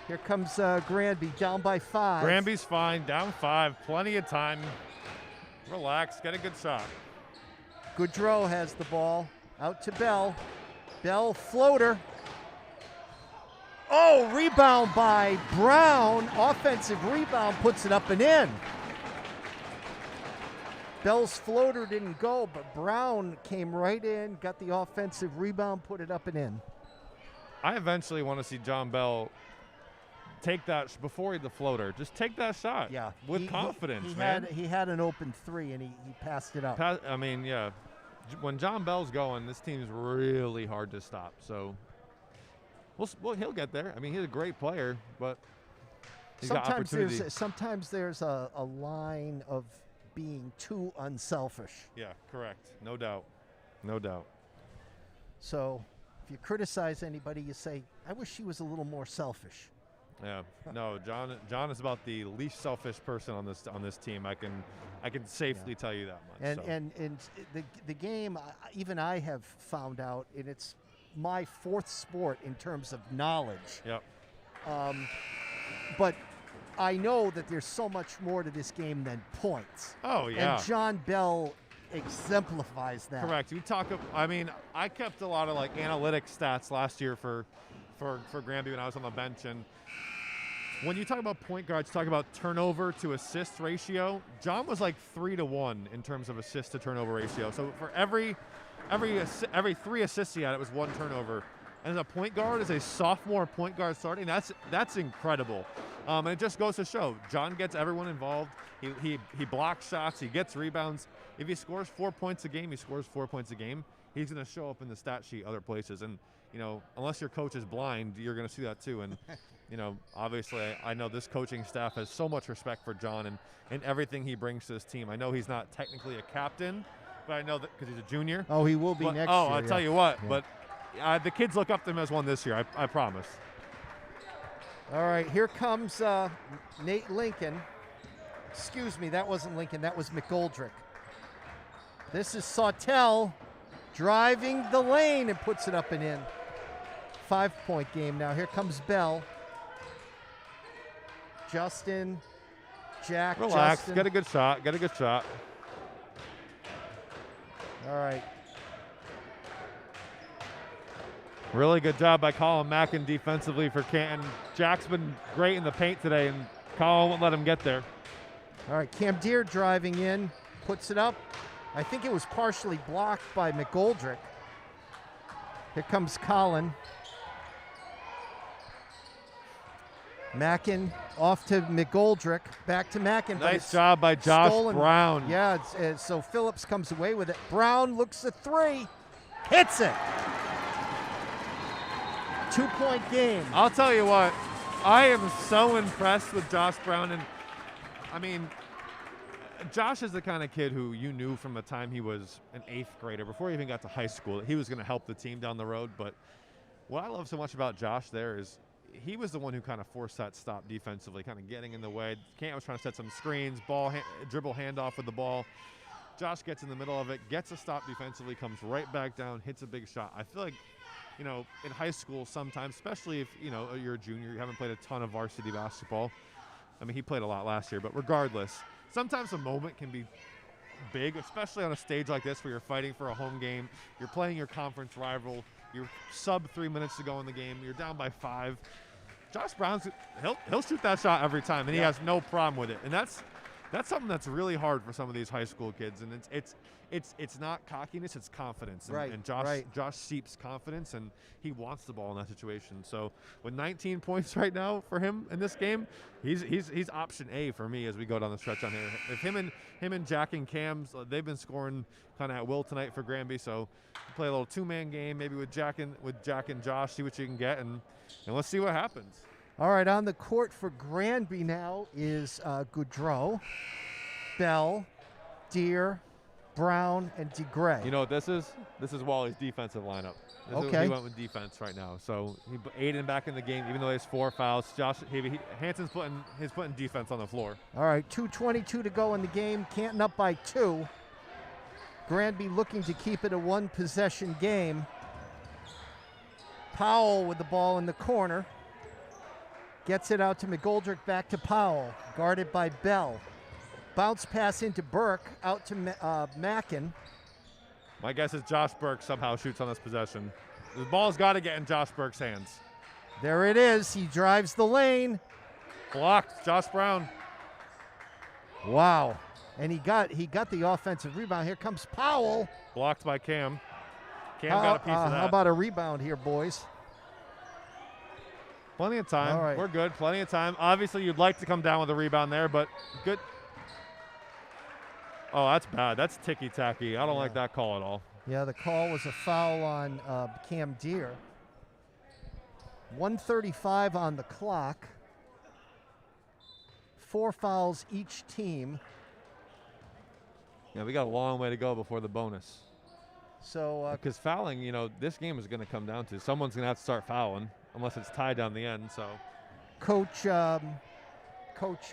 here comes Granby, down by 5. Granby's fine, down 5, plenty of time. Relax, get a good shot. Goudreau has the ball, out to Bell. Bell floater. Oh, rebound by Brown. Offensive rebound, puts it up and in. Bell's floater didn't go, but Brown came right in, got the offensive rebound, put it up and in. I eventually want to see John Bell take that before the floater. Just take that shot. Yeah, with confidence, man. He had an open 3 and he passed it up. I mean, yeah. When John Bell's going, this team's really hard to stop. So, well, he'll get there. I mean, he's a great player, but he's got opportunity. Sometimes there's a line of being too unselfish. Yeah, correct. No doubt. No doubt. So, if you criticize anybody, you say, I wish he was a little more selfish. Yeah, no, John is about the least selfish person on this team. I can safely tell you that much. And the game, even I have found out, and it's my 4th sport in terms of knowledge. Yep. But I know that there's so much more to this game than points. Oh yeah. And John Bell exemplifies that. Correct. I kept a lot of like analytic stats last year for Granby when I was on the bench, and when you talk about point guards, talk about turnover to assist ratio. John was like 3-to-1 in terms of assist to turnover ratio. So for every 3 assists he had, it was 1 turnover. And as a point guard, as a sophomore point guard starting, that's incredible. And it just goes to show John gets everyone involved. He blocks shots. He gets rebounds. If he scores 4 points a game, he scores 4 points a game. He's going to show up in the stat sheet other places. And unless your coach is blind, you're going to see that too. And obviously, I know this coaching staff has so much respect for John and everything he brings to this team. I know he's not technically a captain, but I know that because he's a junior. Oh, he will be next year. Oh, I'll tell you what. Yeah. But the kids look up to him as one this year. I promise. All right, here comes Nate Lincoln. Excuse me, that wasn't Lincoln. That was McGoldrick. This is Sawtell driving the lane and puts it up and in. 5-point game now. Here comes Bell. Justin, Jack, relax. Justin. Get a good shot. Get a good shot. All right. Really good job by Colin Mackin defensively for Canton. Jack's been great in the paint today, and Colin won't let him get there. All right, Cam Deere driving in, puts it up. I think it was partially blocked by McGoldrick. Here comes Colin. Mackin off to McGoldrick, back to Mackin. Nice job by Josh stolen. Brown. Yeah, so Phillips comes away with it. Brown looks a three, hits it. 2-point game. I'll tell you what, I am so impressed with Josh Brown. And I mean, Josh is the kind of kid who you knew from the time he was an 8th grader, before he even got to high school, that he was going to help the team down the road. But what I love so much about Josh there is he was the one who kind of forced that stop defensively, kind of getting in the way. Canton was trying to set some screens, dribble handoff with the ball. Josh gets in the middle of it, gets a stop defensively, comes right back down, hits a big shot. I feel like, you know, in high school sometimes, especially if, you know, you're a junior, you haven't played a ton of varsity basketball. I mean, he played a lot last year, but regardless, sometimes a moment can be big, especially on a stage like this where you're fighting for a home game, you're playing your conference rival, you're sub 3 minutes to go in the game, you're down by 5. Josh Brown's, he'll shoot that shot every time, and he has no problem with it. And that's something that's really hard for some of these high school kids. And it's not cockiness, it's confidence. And, Right, and Josh right. Josh seeps confidence, and he wants the ball in that situation. So with 19 points right now for him in this game, he's option A for me as we go down the stretch on here. If him and Jack and Cam's, they've been scoring kind of at will tonight for Granby. So play a little 2-man game, maybe with Jack and Josh, see what you can get, and let's see what happens. All right, on the court for Granby now is Goudreau, Bell, Deere, Brown, and DeGray. You know what this is? This is Wally's defensive lineup. He went with defense right now. So Aiden back in the game, even though he has 4 fouls. Hanson's putting defense on the floor. All right, 2:22 to go in the game. Canton up by 2. Granby looking to keep it a 1-possession game. Powell with the ball in the corner. Gets it out to McGoldrick, back to Powell, guarded by Bell. Bounce pass into Burke, out to Mackin. My guess is Josh Burke somehow shoots on this possession. The ball's got to get in Josh Burke's hands. There it is. He drives the lane. Blocked, Josh Brown. Wow. And he got the offensive rebound. Here comes Powell. Blocked by Cam. Cam got a piece of that. How about a rebound here, boys? Plenty of time. All right. We're good. Plenty of time. Obviously, you'd like to come down with a rebound there, but good. Oh, that's bad. That's ticky-tacky. I don't like that call at all. Yeah, the call was a foul on Cam Deere. 1:35 on the clock. 4 fouls each team. Yeah, we got a long way to go before the bonus. So because fouling, you know, this game is going to come down to someone's going to have to start fouling unless it's tied down the end. So, Coach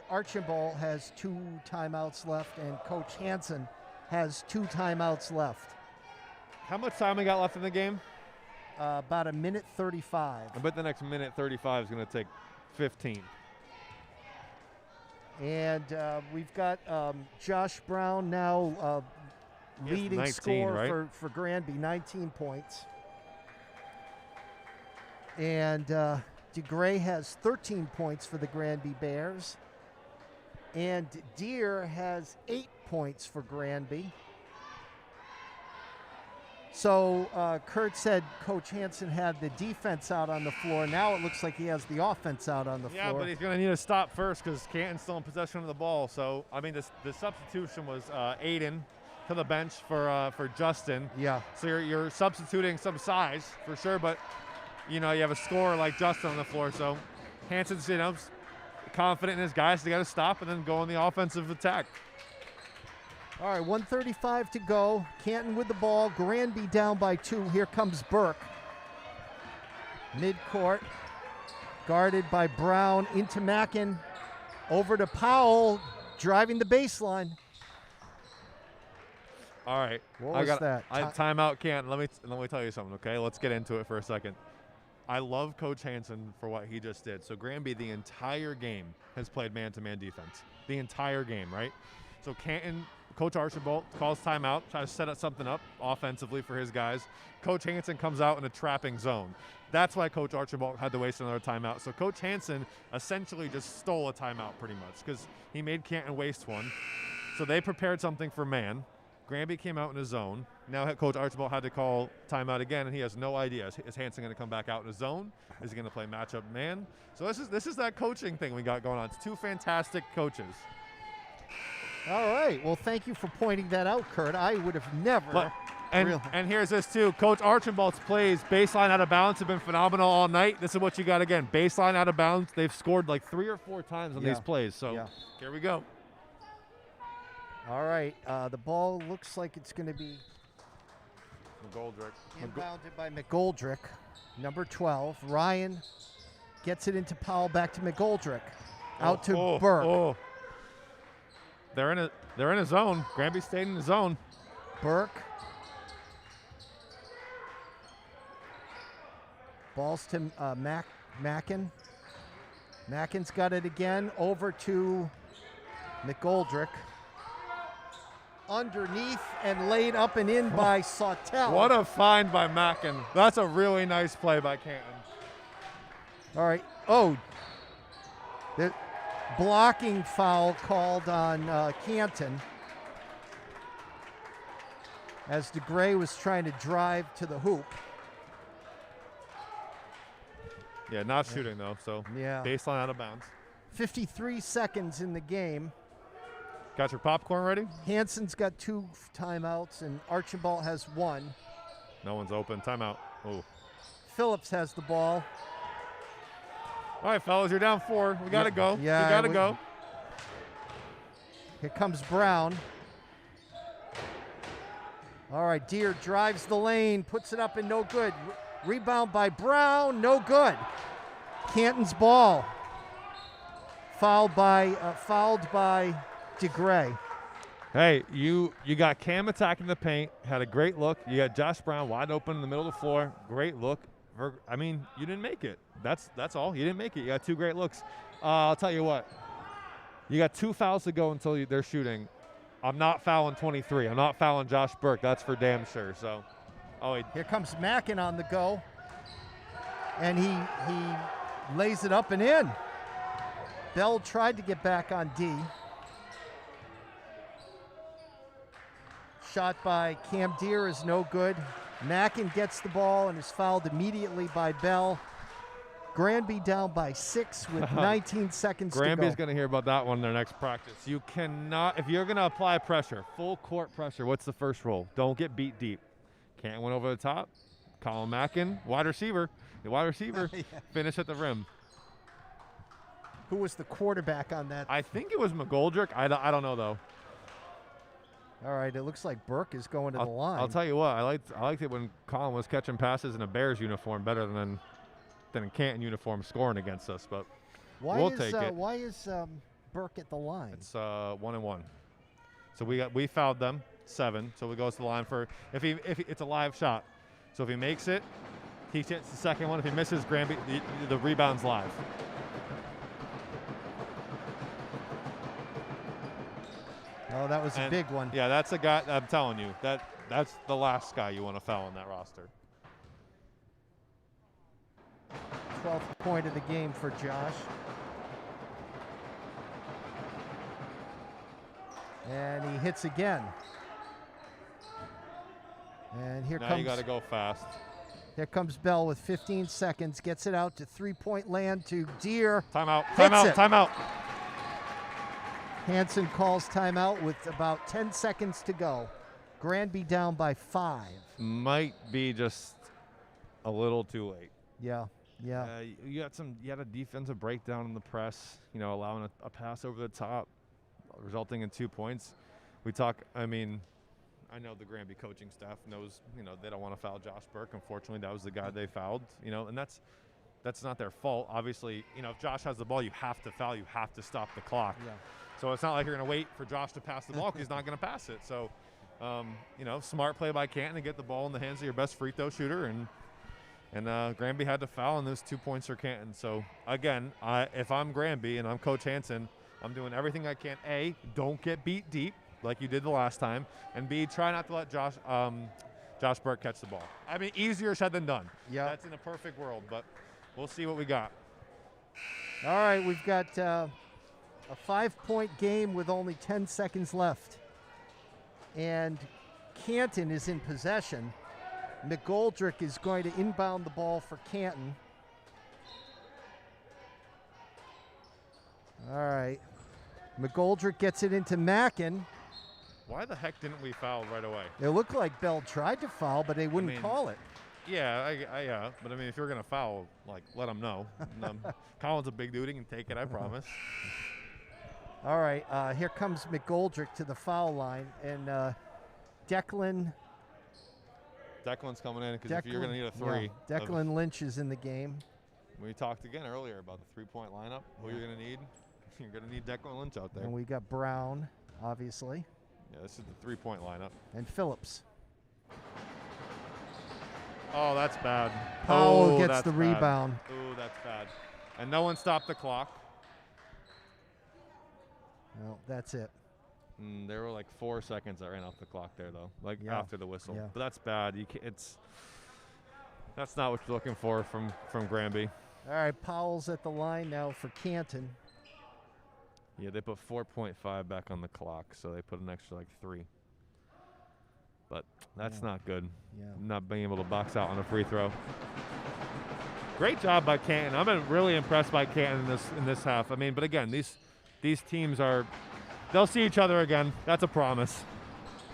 Archibald has 2 timeouts left, and Coach Hansen has 2 timeouts left. how much time we got left in the game? About 1:35. I bet the next minute 35 is going to take 15. And we've got Josh Brown now leading 19, score right? for Granby, 19 points. And DeGray has 13 points for the Granby Bears. And Deere has 8 points for Granby. So Kurt said Coach Hansen had the defense out on the floor. Now it looks like he has the offense out on the floor. Yeah, but he's going to need to stop first because Canton's still in possession of the ball. So, I mean, the substitution was Aiden to the bench for Justin. Yeah. So you're substituting some size for sure, but, you know, you have a scorer like Justin on the floor. So Hansen's, you know, confident in his guys. They got to stop and then go on the offensive attack. All right, 1:35 to go. Canton with the ball. Granby down by 2. Here comes Burke. Midcourt. Guarded by Brown. Into Mackin. Over to Powell. Driving the baseline. All right. What was that? Timeout, Canton. Let me tell you something, okay? Let's get into it for a second. I love Coach Hansen for what he just did. So Granby, the entire game, has played man-to-man defense. The entire game, right? So Canton Coach Archibald calls timeout, tries to set up something up offensively for his guys. Coach Hansen comes out in a trapping zone. That's why Coach Archibald had to waste another timeout. So Coach Hansen essentially just stole a timeout pretty much because he made Canton waste one. So they prepared something for man. Granby came out in a zone. Now Coach Archibald had to call timeout again, and he has no idea. Is Hansen going to come back out in a zone? Is he going to play matchup man? So this is that coaching thing we got going on. It's two fantastic coaches. All right. Well, thank you for pointing that out, Kurt. I would have never. And here's this too. Coach Archibald's plays, baseline out of bounds, have been phenomenal all night. This is what you got again. Baseline out of bounds. They've scored like 3 or 4 times on these plays. So here we go. All right. The ball looks like it's going to be McGoldrick. inbounded by McGoldrick, number 12. Ryan gets it into Powell, back to McGoldrick. Out to Burke. Oh. They're in a zone. Granby stayed in the zone. Burke. Balls to Mackin. Mackin's got it again. Over to McGoldrick. Underneath and laid up and in by Sawtell. What a find by Mackin. That's a really nice play by Canton. All right. Oh, the blocking foul called on Canton as DeGray was trying to drive to the hoop. Yeah, not shooting though, so baseline out of bounds. 53 seconds in the game. Got your popcorn ready? Hansen's got 2 timeouts and Archibald has 1. No one's open. Timeout. Oh. Phillips has the ball. All right, fellas, you're down 4. We got to go. Yeah, we got to go. Here comes Brown. All right, Deere drives the lane, puts it up and no good. Rebound by Brown, no good. Canton's ball. Fouled by DeGray. Hey, you got Cam attacking the paint, had a great look. You got Josh Brown wide open in the middle of the floor. Great look. I mean, you didn't make it. That's all. You didn't make it. You got 2 great looks. I'll tell you what. You got 2 fouls to go until they're shooting. I'm not fouling 23. I'm not fouling Josh Burke. That's for damn sure. So, here comes Mackin on the go, and he lays it up and in. Bell tried to get back on D. Shot by Cam Deere is no good. Mackin gets the ball and is fouled immediately by Bell. Granby down by 6 with 19 seconds to go. Granby's going to hear about that one in their next practice. You cannot, if you're going to apply pressure, full court pressure, what's the first rule? Don't get beat deep. Can't win over the top. Colin Mackin, wide receiver. The wide receiver, finish at the rim. Who was the quarterback on that? I think it was McGoldrick. I don't know, though. All right, it looks like Burke is going to the line. I'll tell you what, I liked it when Colin was catching passes in a Bears uniform better than in Canton uniform scoring against us, but we'll take it. Why is Burke at the line? It's 1-1. So we fouled them 7. So we goes to the line for if it's a live shot. So if he makes it, he hits the second one. If he misses, Granby the rebound's live. Oh, that was a big one. Yeah, that's a guy. I'm telling you, that's the last guy you want to foul on that roster. 12th point of the game for Josh. And he hits again. And here now comes. You got to go fast. Here comes Bell with 15 seconds. Gets it out to 3-point land to Deere. Timeout. Timeout. Hansen calls timeout with about 10 seconds to go. Granby down by 5. Might be just a little too late. Yeah. You had a defensive breakdown in the press, allowing a pass over the top, resulting in 2 points. I know the Granby coaching staff knows, they don't want to foul Josh Burke. Unfortunately, that was the guy they fouled, and that's not their fault. Obviously, if Josh has the ball, you have to foul, you have to stop the clock. Yeah. So it's not like you're going to wait for Josh to pass the ball because he's not going to pass it. So, smart play by Canton to get the ball in the hands of your best free throw shooter, and Granby had to foul, and those 2 points for Canton. So, again, if I'm Granby and I'm Coach Hansen, I'm doing everything I can. A, don't get beat deep. like you did the last time, and B, try not to let Josh Burke catch the ball. I mean, easier said than done. Yeah. That's in a perfect world, but we'll see what we got. All right, we've got a 5-point game with only 10 seconds left. And Canton is in possession. McGoldrick is going to inbound the ball for Canton. All right. McGoldrick gets it into Mackin. Why the heck didn't we foul right away? It looked like Bell tried to foul, but they wouldn't call it. Yeah, yeah. But I mean, if you're gonna foul, like, let them know. Colin's a big dude; he can take it. I promise. All right, here comes McGoldrick to the foul line, and Declan's coming in because if you're gonna need a three, yeah, Declan Lynch is in the game. We talked again earlier about the three-point lineup. Who you're gonna need? You're gonna need Declan Lynch out there. And we got Brown, obviously. Yeah, this is the three-point lineup. And Phillips. Oh, that's bad. Powell gets the rebound. Oh, that's bad. And no one stopped the clock. No, that's it. There were like 4 seconds that ran off the clock there, though, like after the whistle. Yeah. But that's bad. That's not what you're looking for from Granby. All right, Powell's at the line now for Canton. Yeah, they put 4.5 back on the clock, so they put an extra like 3. But that's not good. Yeah. Not being able to box out on a free throw. Great job by Canton. I've been really impressed by Canton in this half. I mean, but again, these teams they'll see each other again. That's a promise.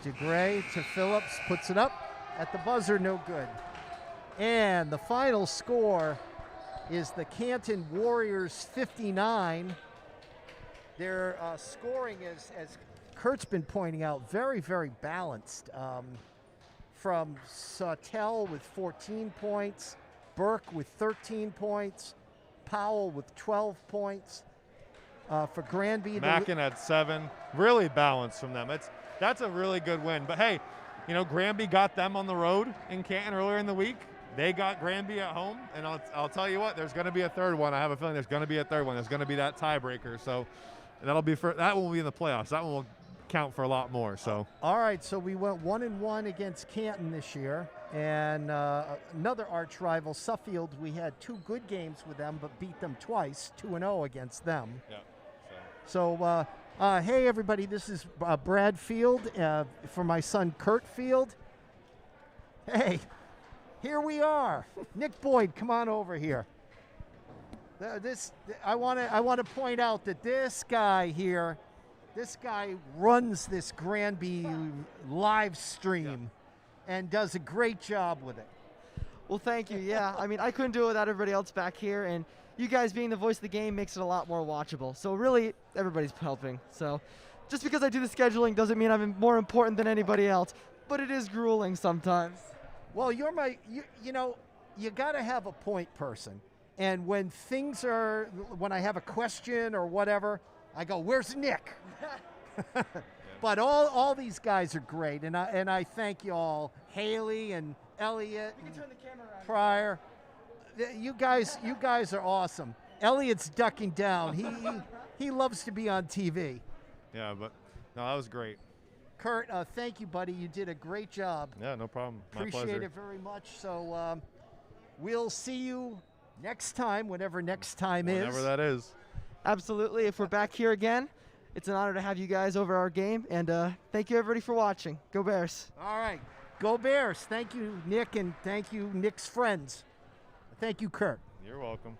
DeGray to Phillips, puts it up at the buzzer, no good. And the final score is the Canton Warriors 59. Their scoring is, as Kurt's been pointing out, very, very balanced. From Sawtell with 14 points, Burke with 13 points, Powell with 12 points. For Granby, Mackin at 7. Really balanced from them. That's a really good win. But hey, Granby got them on the road in Canton earlier in the week. They got Granby at home, and I'll tell you what, there's going to be a third one. I have a feeling there's going to be a third one. There's going to be that tiebreaker. So that will be in the playoffs. That one will count for a lot more. So all right, so we went 1-1 against Canton this year, and another arch rival, Suffield. We had 2 good games with them, but beat them twice, 2-0 against them. Yeah. So hey everybody, this is Brad Field for my son Kurt Field. Hey, here we are. Nick Boyd, come on over here. I want to point out that this guy here, this guy runs this Granby live stream and does a great job with it. Well, thank you. Yeah, I mean, I couldn't do it without everybody else back here, and you guys being the voice of the game makes it a lot more watchable. So really, everybody's helping. So just because I do the scheduling doesn't mean I'm more important than anybody else, but it is grueling sometimes. Well, you got to have a point person. And when I have a question or whatever, I go, where's Nick? But all these guys are great, and I thank you all, Haley and Elliot, You can turn the camera around. Pryor. You guys are awesome. Elliot's ducking down. He loves to be on TV. yeah, but no, that was great. Kurt, thank you, buddy. You did a great job. Yeah, no problem. My Appreciate pleasure. it very much. So we'll see you next time, whenever next time is. Whenever that is. Absolutely. If we're back here again, it's an honor to have you guys over our game, and thank you everybody for watching. Go Bears. All right. Go Bears. Thank you, Nick, and thank you, Nick's friends. Thank you, Kurt. You're welcome.